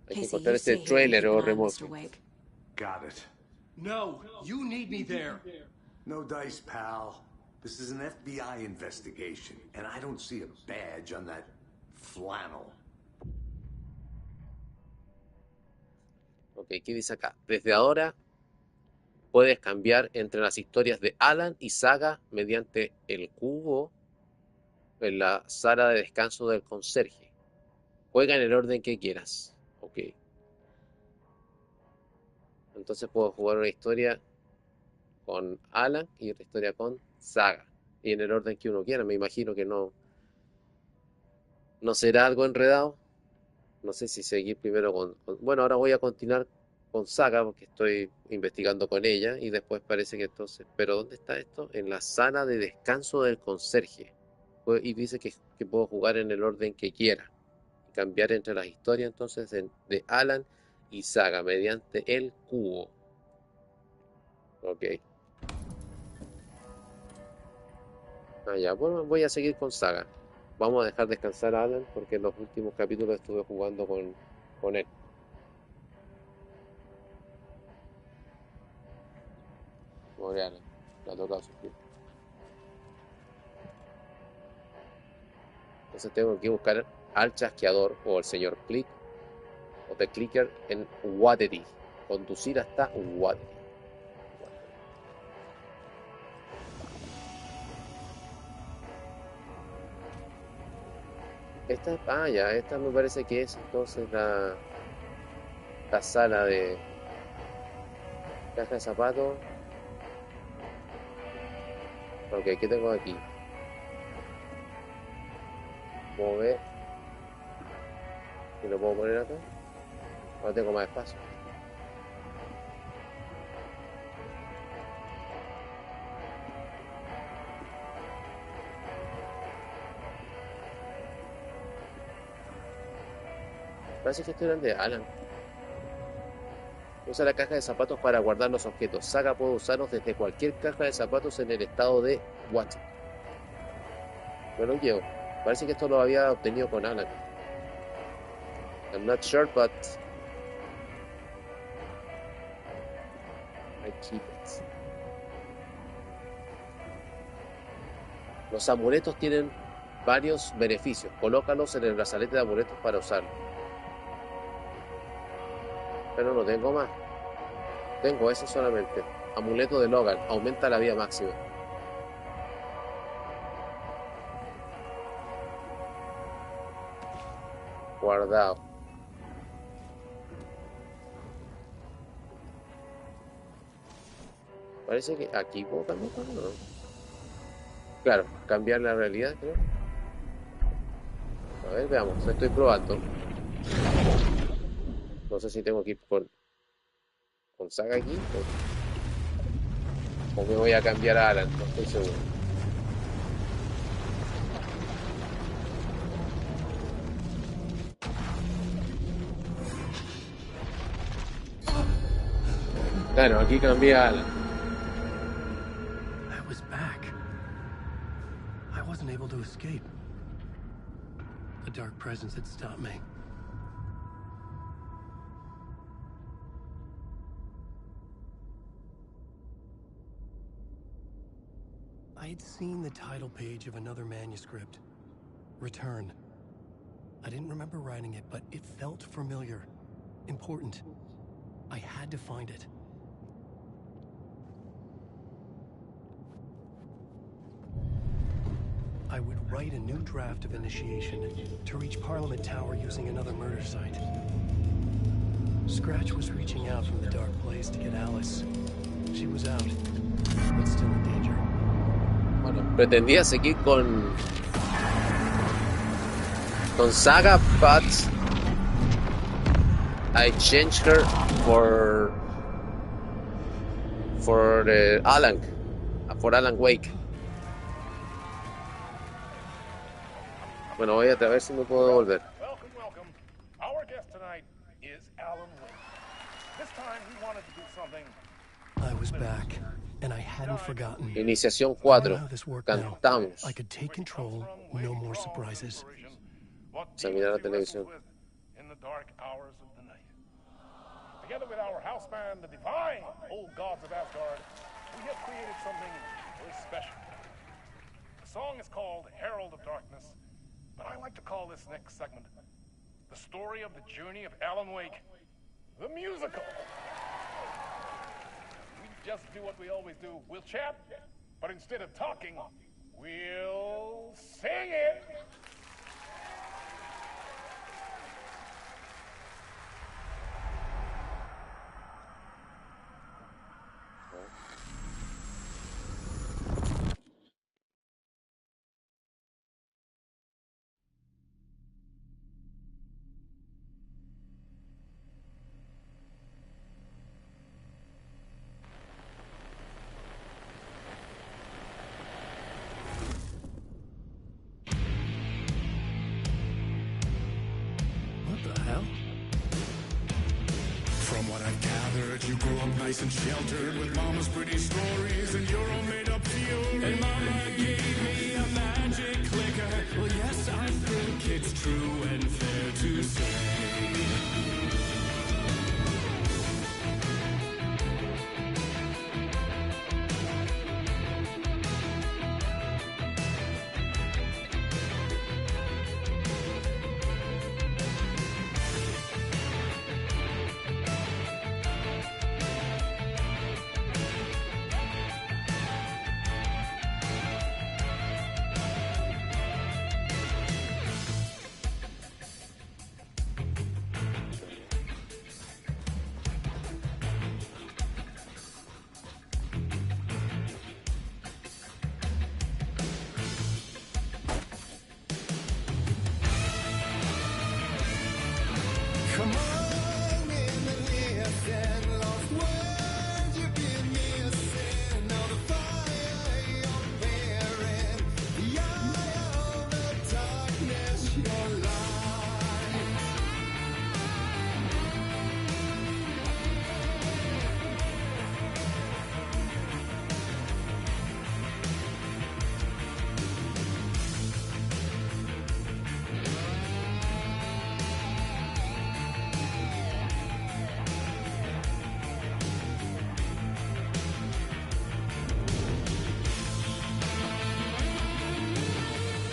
Speaker 2: Hay que
Speaker 6: Casey,
Speaker 2: encontrar
Speaker 6: you
Speaker 2: este
Speaker 6: stay here and
Speaker 2: trailer
Speaker 6: keep
Speaker 2: o
Speaker 6: an eye on
Speaker 2: remolque.
Speaker 6: Mr. Wake.
Speaker 3: Got it.
Speaker 7: No, you need me there.
Speaker 3: No dice, pal. This is an FBI investigation, and I don't see a badge on that flannel.
Speaker 2: Ok, ¿qué dice acá? Desde ahora puedes cambiar entre las historias de Alan y Saga mediante el cubo en la sala de descanso del conserje. Juega en el orden que quieras. Ok. Entonces puedo jugar una historia con Alan y otra historia con Saga. Y en el orden que uno quiera. Me imagino que no será algo enredado. No sé si seguir primero bueno, ahora voy a continuar con Saga porque estoy investigando con ella y después parece que entonces... ¿Pero dónde está esto? En la sala de descanso del conserje. Y dice que puedo jugar en el orden que quiera. Y cambiar entre las historias entonces de Alan y Saga mediante el cubo. Ok. Ah, ya, bueno, voy a seguir con Saga. Vamos a dejar descansar a Alan porque en los últimos capítulos estuve jugando con él. Pobre Alan, le ha tocado sufrir. Entonces tengo que buscar al chasqueador o el señor Click o The Clicker en Wateree. Conducir hasta Wateree. Esta me parece que es entonces la sala de caja de zapatos. Ok, ¿qué tengo aquí? Mover. ¿Y lo puedo poner acá? Ahora tengo más espacio. Parece que esto era el de Alan. Usa la caja de zapatos para guardar los objetos. Saga puede usarlos desde cualquier caja de zapatos en el estado de Watch. Bueno, llevo. Parece que esto lo había obtenido con Alan. I'm not sure, but I keep it. Los amuletos tienen varios beneficios. Colócalos en el brazalete de amuletos para usarlo. Pero no tengo más. Tengo ese solamente. Amuleto de Logan. Aumenta la vida máxima. Guardado. Parece que aquí puedo cambiar, ¿no? Claro, cambiar la realidad, creo. A ver, veamos. Estoy probando. No sé si tengo que ir con Saga aquí o me voy a cambiar a Alan. No estoy seguro. Claro, aquí cambié a Alan.
Speaker 1: I was back. I wasn't able to escape. A dark presence had stopped me. I had seen the title page of another manuscript. Return. I didn't remember writing it, but it felt familiar. Important. I had to find it. I would write a new draft of initiation to reach Parliament Tower using another murder site. Scratch was reaching out from the dark place to get Alice. She was out, but still in danger.
Speaker 2: Bueno, pretendía seguir con Saga, but I changed her for Alan Wake. Bueno, voy a ver si me puedo devolver.
Speaker 8: Welcome, welcome. Our guest tonight is Alan Wake. This time he wanted to do something.
Speaker 1: I was back, and I hadn't forgotten.
Speaker 2: Iniciación
Speaker 1: I don't
Speaker 2: 4.
Speaker 1: know how this worked now.
Speaker 2: Cantamos.
Speaker 1: I could take control, no more surprises.
Speaker 2: Examinar la televisión.
Speaker 8: In the dark hours of the night. Together with our house band, the divine old gods of Asgard, we have created something very special. The song is called Herald of Darkness, but I like to call this next segment the story of the journey of Alan Wake, the musical. We just do what we always do. We'll chat, but instead of talking, we'll sing it.
Speaker 9: From what I've gathered, you grew up nice and sheltered with mama's pretty stories and your own made-up fury. And mama gave me a magic clicker. Well, yes, I think it's true and fair to say. Come on in and listen, lost words you've been missing. Now the fire you're bearing, the eye of the darkness, your light.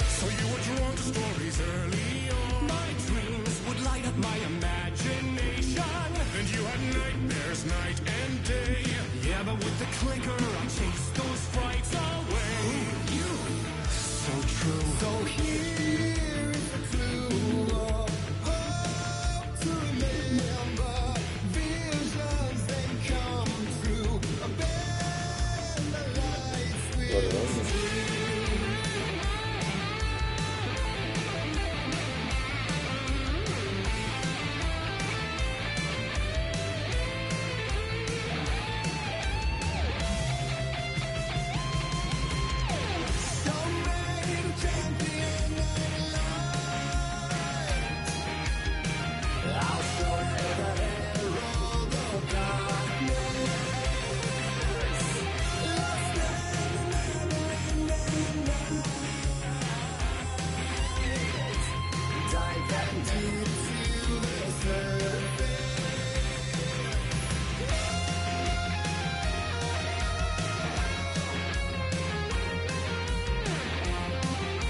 Speaker 9: So you were drawn to stories early on. My dreams would light up my imagination. And you had nightmares night and day. Yeah, but with the clicker I chased those frights away. You, so true. So here is the clue of hope to remember. Visions then come true. Abandon the lights with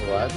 Speaker 2: What?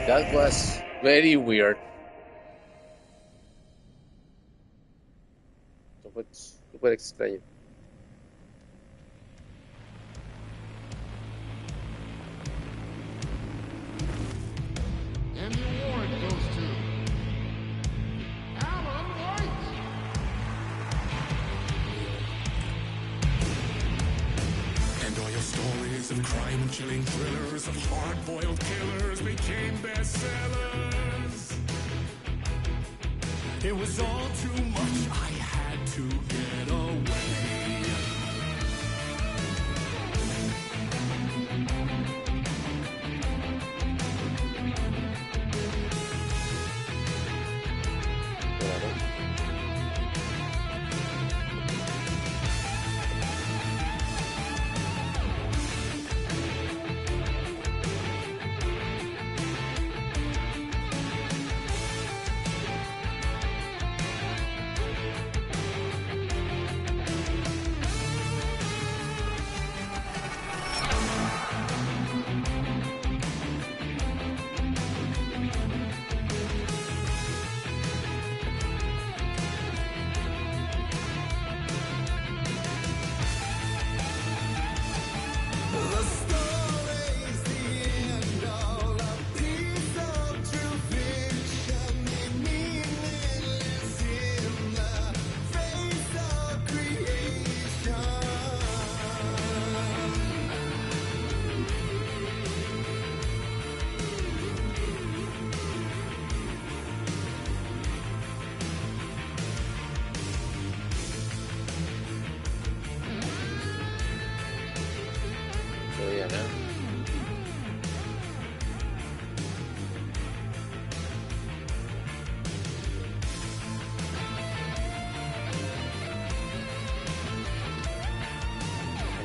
Speaker 2: That was very weird. Eso fue súper extraño.
Speaker 9: And the award goes to Alan White. And all your stories of crime and chilling thrillers of hard-boiled killers became bestsellers. It was all too much, I had to get away.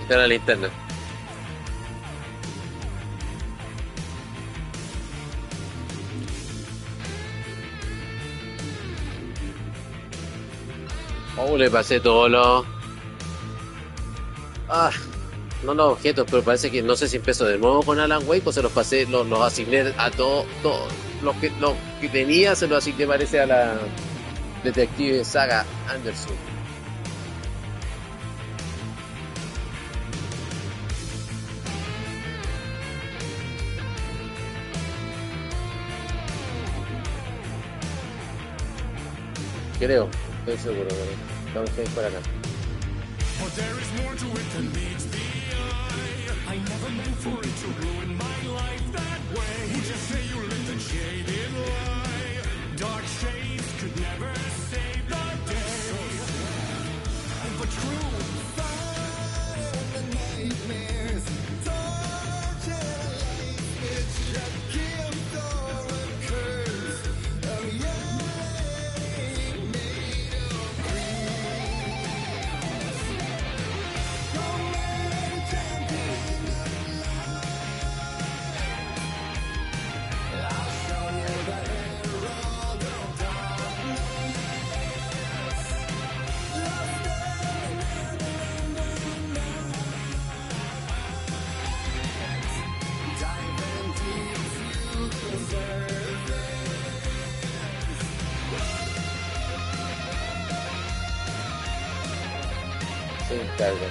Speaker 2: Era la linterna. Oh, le pasé todos los... Ah, no los objetos, pero parece que no sé si empezó de nuevo con Alan Wake o se los pasé, los asigné a todos, los que tenía se los asigné, parece, a la detective Saga Anderson. Creo, estoy seguro, pero vamos a ir por acá.
Speaker 9: But there is more to it than meets the eye. I never meant for it to ruin my life that way. Would you say you lived a jaded lie? Dark shades could never save the day. But true fire and nightmares, torture life, it's a gift or a curse. Oh yeah, made of green.
Speaker 2: Sin carga.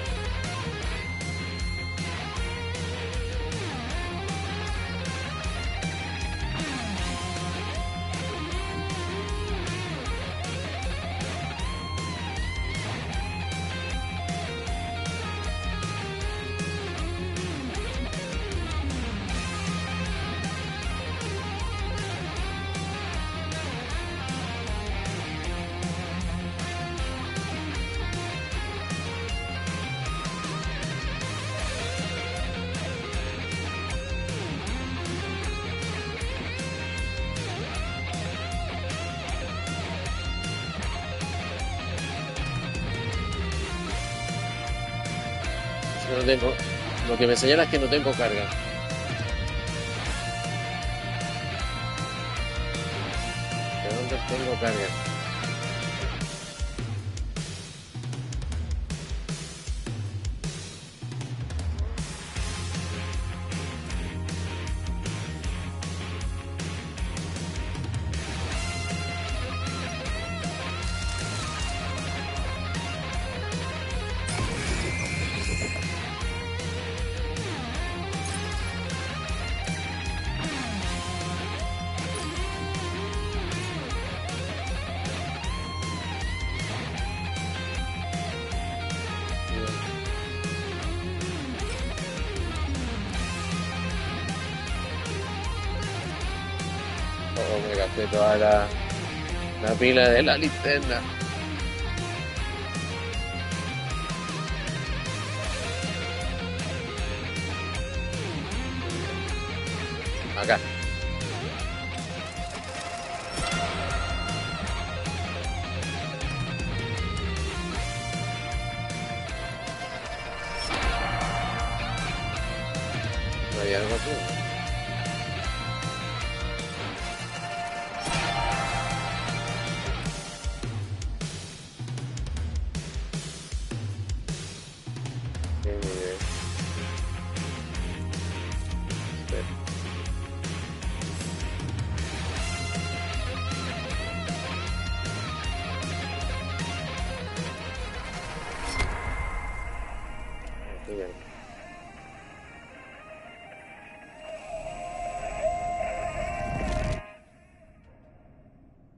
Speaker 2: No tengo, lo que me señala es que no tengo carga. ¿De dónde tengo carga? Oh, me gasté toda la pila de la linterna. Acá. ¿No hay algo aquí?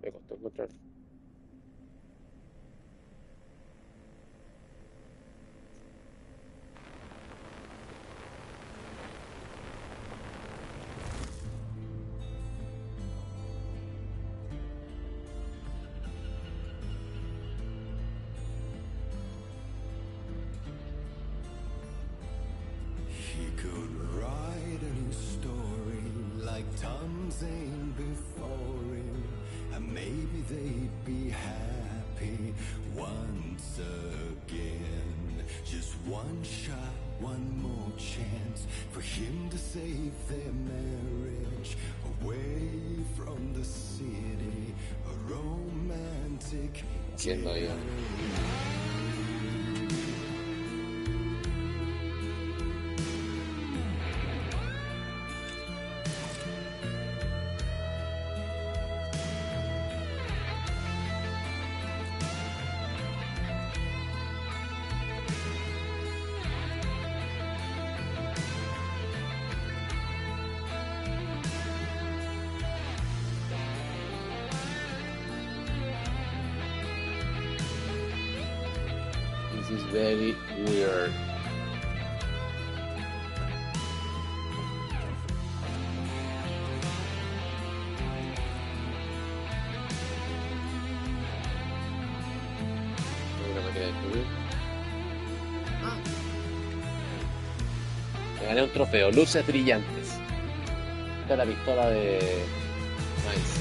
Speaker 2: Me costó encontrar.
Speaker 9: He could write a new story like Tom Zane before him, and maybe they'd be happy once again. Just one shot one more chance for him to save their marriage. Away from the city, a romantic
Speaker 2: Haciendo ahí. This is very weird. Una máquina de escribir. Me gané un trofeo, luces brillantes. Esta es la pistola de Miles.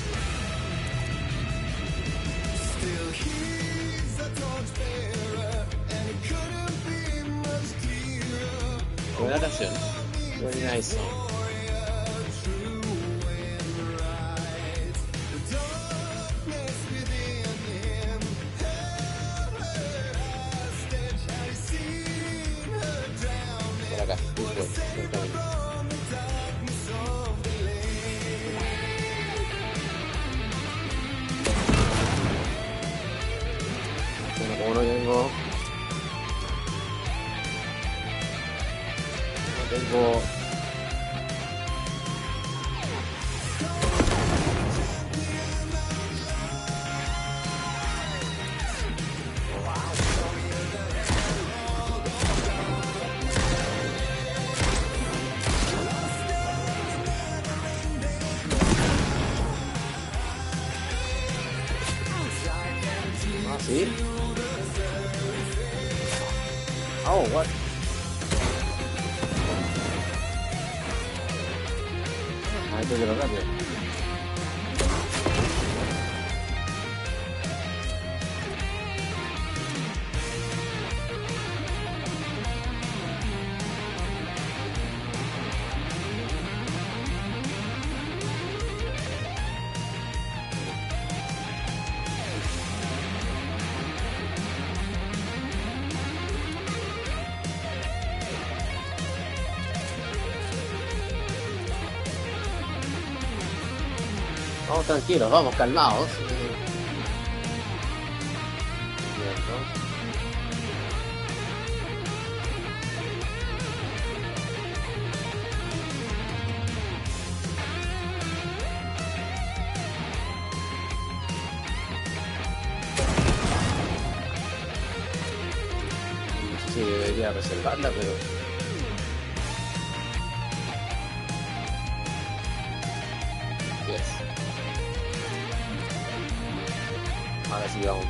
Speaker 9: Still he's a torchbearer, and it couldn't be much clearer.
Speaker 2: Buena canción. Very nice song.
Speaker 9: True and right. The darkness within him held her hostage. Had he seen her drowning?
Speaker 2: Por acá. Justamente.
Speaker 9: From the darkness of the lake.
Speaker 2: Bueno, como no tengo ¿sí? Oh, what? Ah, esto es de lo rápido. Vamos tranquilos, vamos calmados. No sé si debería reservarla, pero... Yes. Ahora sí vamos.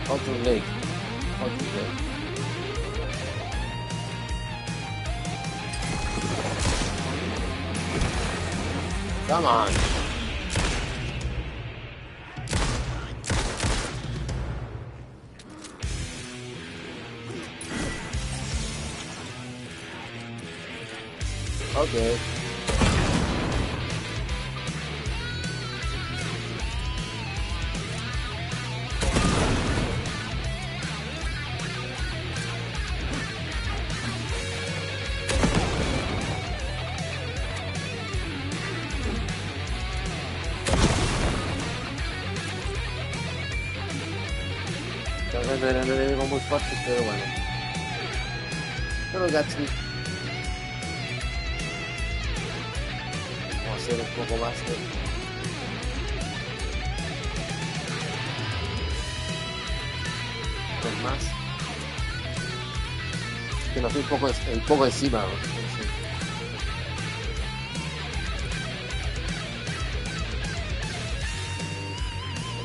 Speaker 2: Outer Lake. Outer Lake. Come on. Okay. No eran enemigos muy fuertes, pero bueno. Pero Gatsby. Vamos a hacer un poco más de... Con más. que lo estoy un poco encima. ¿No?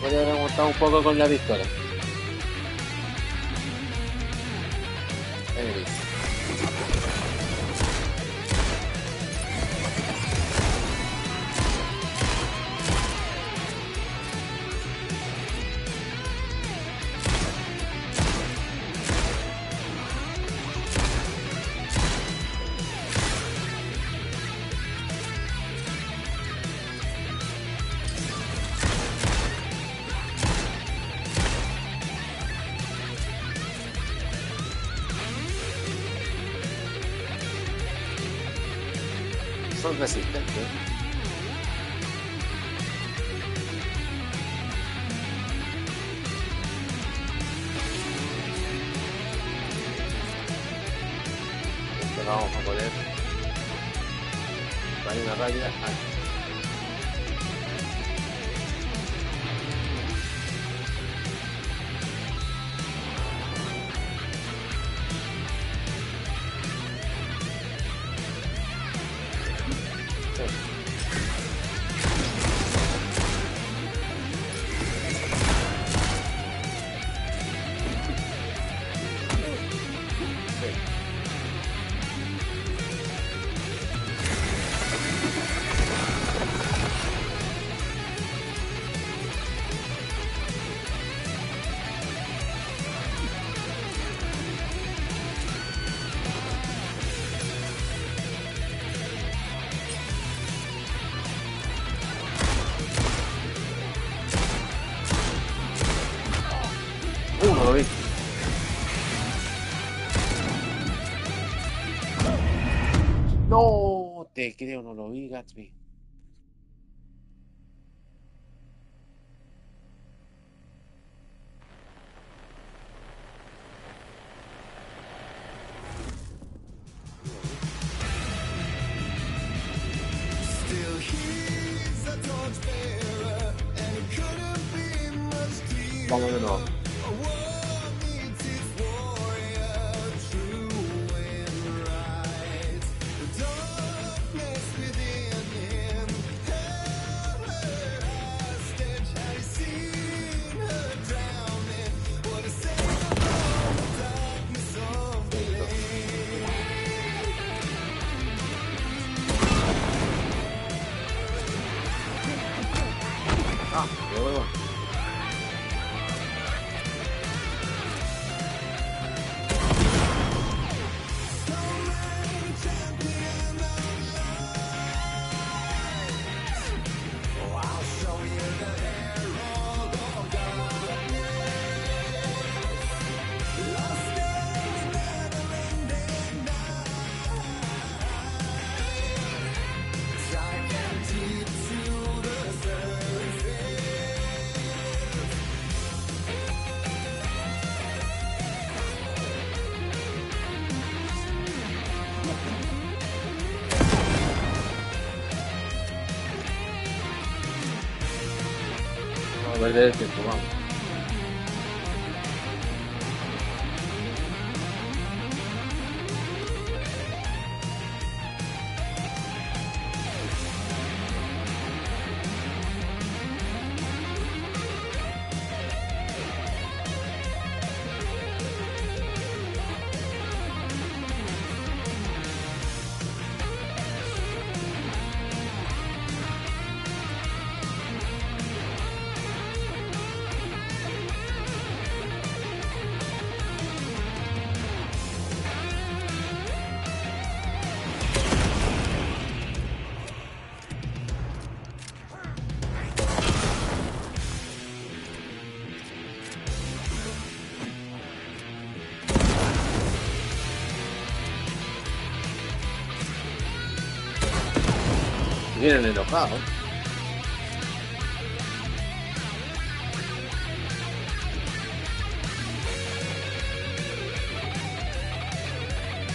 Speaker 2: Podría haber aguantado un poco con la pistola. Enemies. Son resistentes. Esto lo vamos a poner para una raya aquí. No lo vi. No te creo, no lo vi, Gatsby. Vamos de nuevo. Ah, de nuevo. Vamos a perder el tiempo, vamos. Vienen enojados.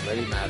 Speaker 2: Very mad.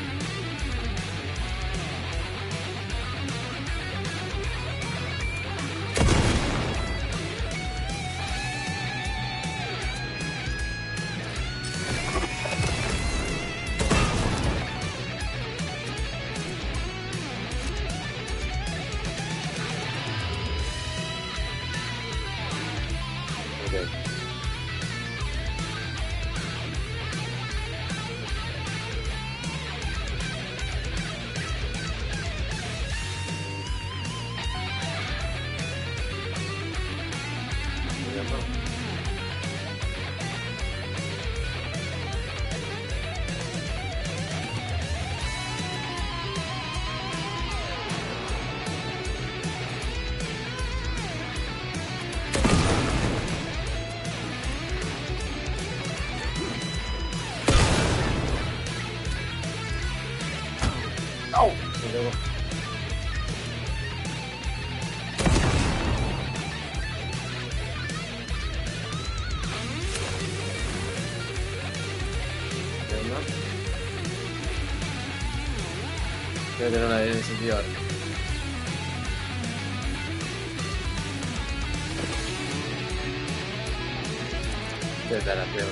Speaker 2: Voy a tener una iniciativa ahora. ¿Qué tal la prueba?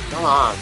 Speaker 2: Come on.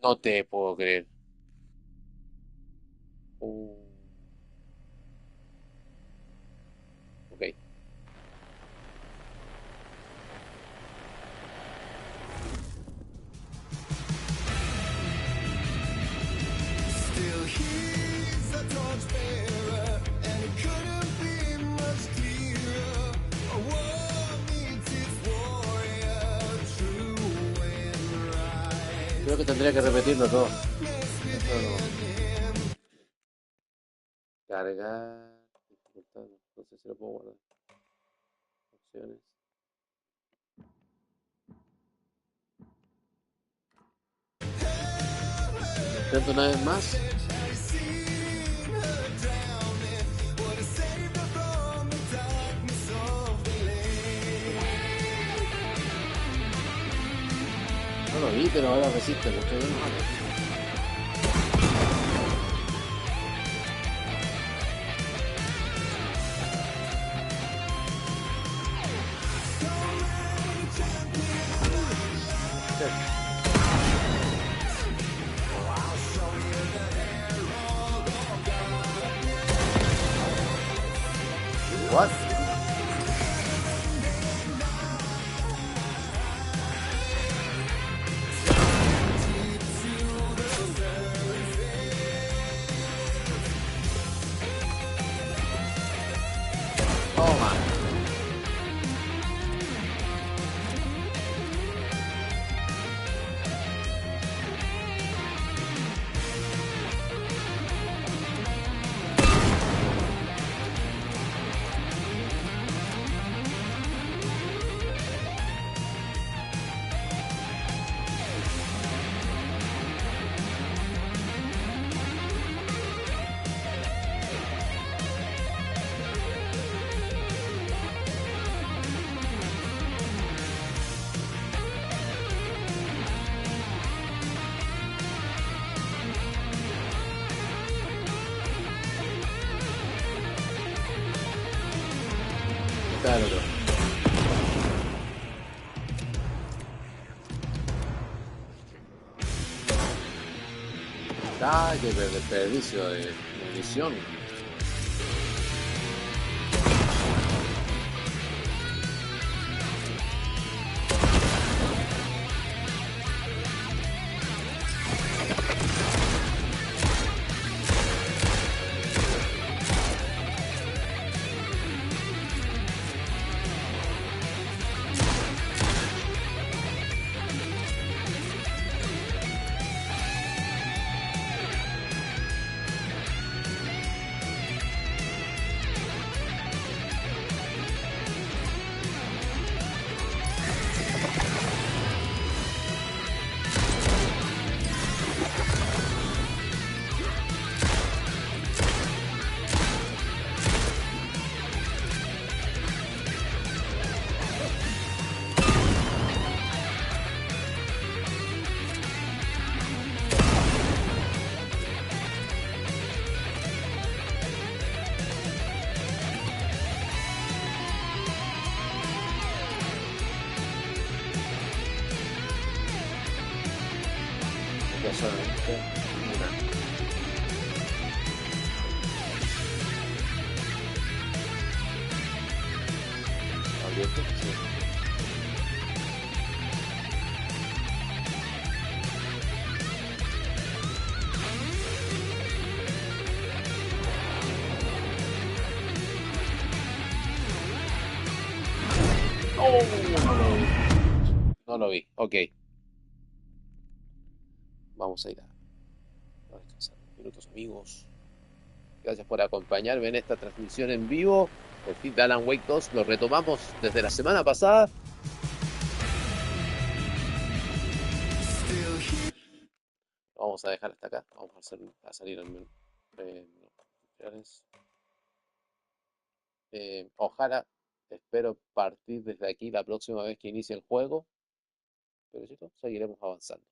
Speaker 2: No te puedo creer. Ok.
Speaker 9: Still he's a torchbearer, and it couldn't be much clearer. A war meets its warrior, true and right.
Speaker 2: Creo que tendría que repetirlo todo. Esto no. Cargar. Dificultad. No sé si lo puedo guardar. Opciones. Intento una vez más. No lo vi, pero ahora resiste mucho menos. What? Toma. Claro, bro. Ay, qué desperdicio de munición. Esta solamente una. Abierto, sí. Oh, no lo vi. Ok. Vamos a ir a descansar unos minutos, amigos. Gracias por acompañarme en esta transmisión en vivo. El feed de Alan Wake 2 lo retomamos desde la semana pasada. Lo vamos a dejar hasta acá. Vamos a salir al menú. Opciones. Ojalá, espero partir desde aquí la próxima vez que inicie el juego. Pero si no, seguiremos avanzando.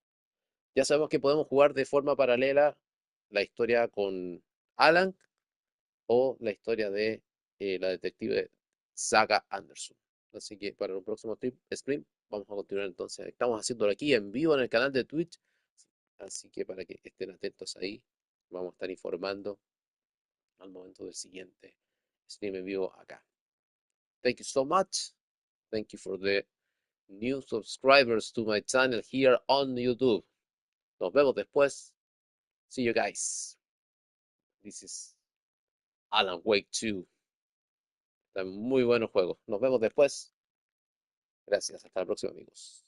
Speaker 2: Ya sabemos que podemos jugar de forma paralela la historia con Alan o la historia de la detective Saga Anderson. Así que para un próximo stream vamos a continuar entonces. Estamos haciéndolo aquí en vivo en el canal de Twitch. Así que para que estén atentos ahí, vamos a estar informando al momento del siguiente stream en vivo acá. Thank you so much. Thank you for the new subscribers to my channel here on YouTube. Nos vemos después. See you guys. This is Alan Wake 2. Está muy buenos juegos. Nos vemos después. Gracias. Hasta la próxima, amigos.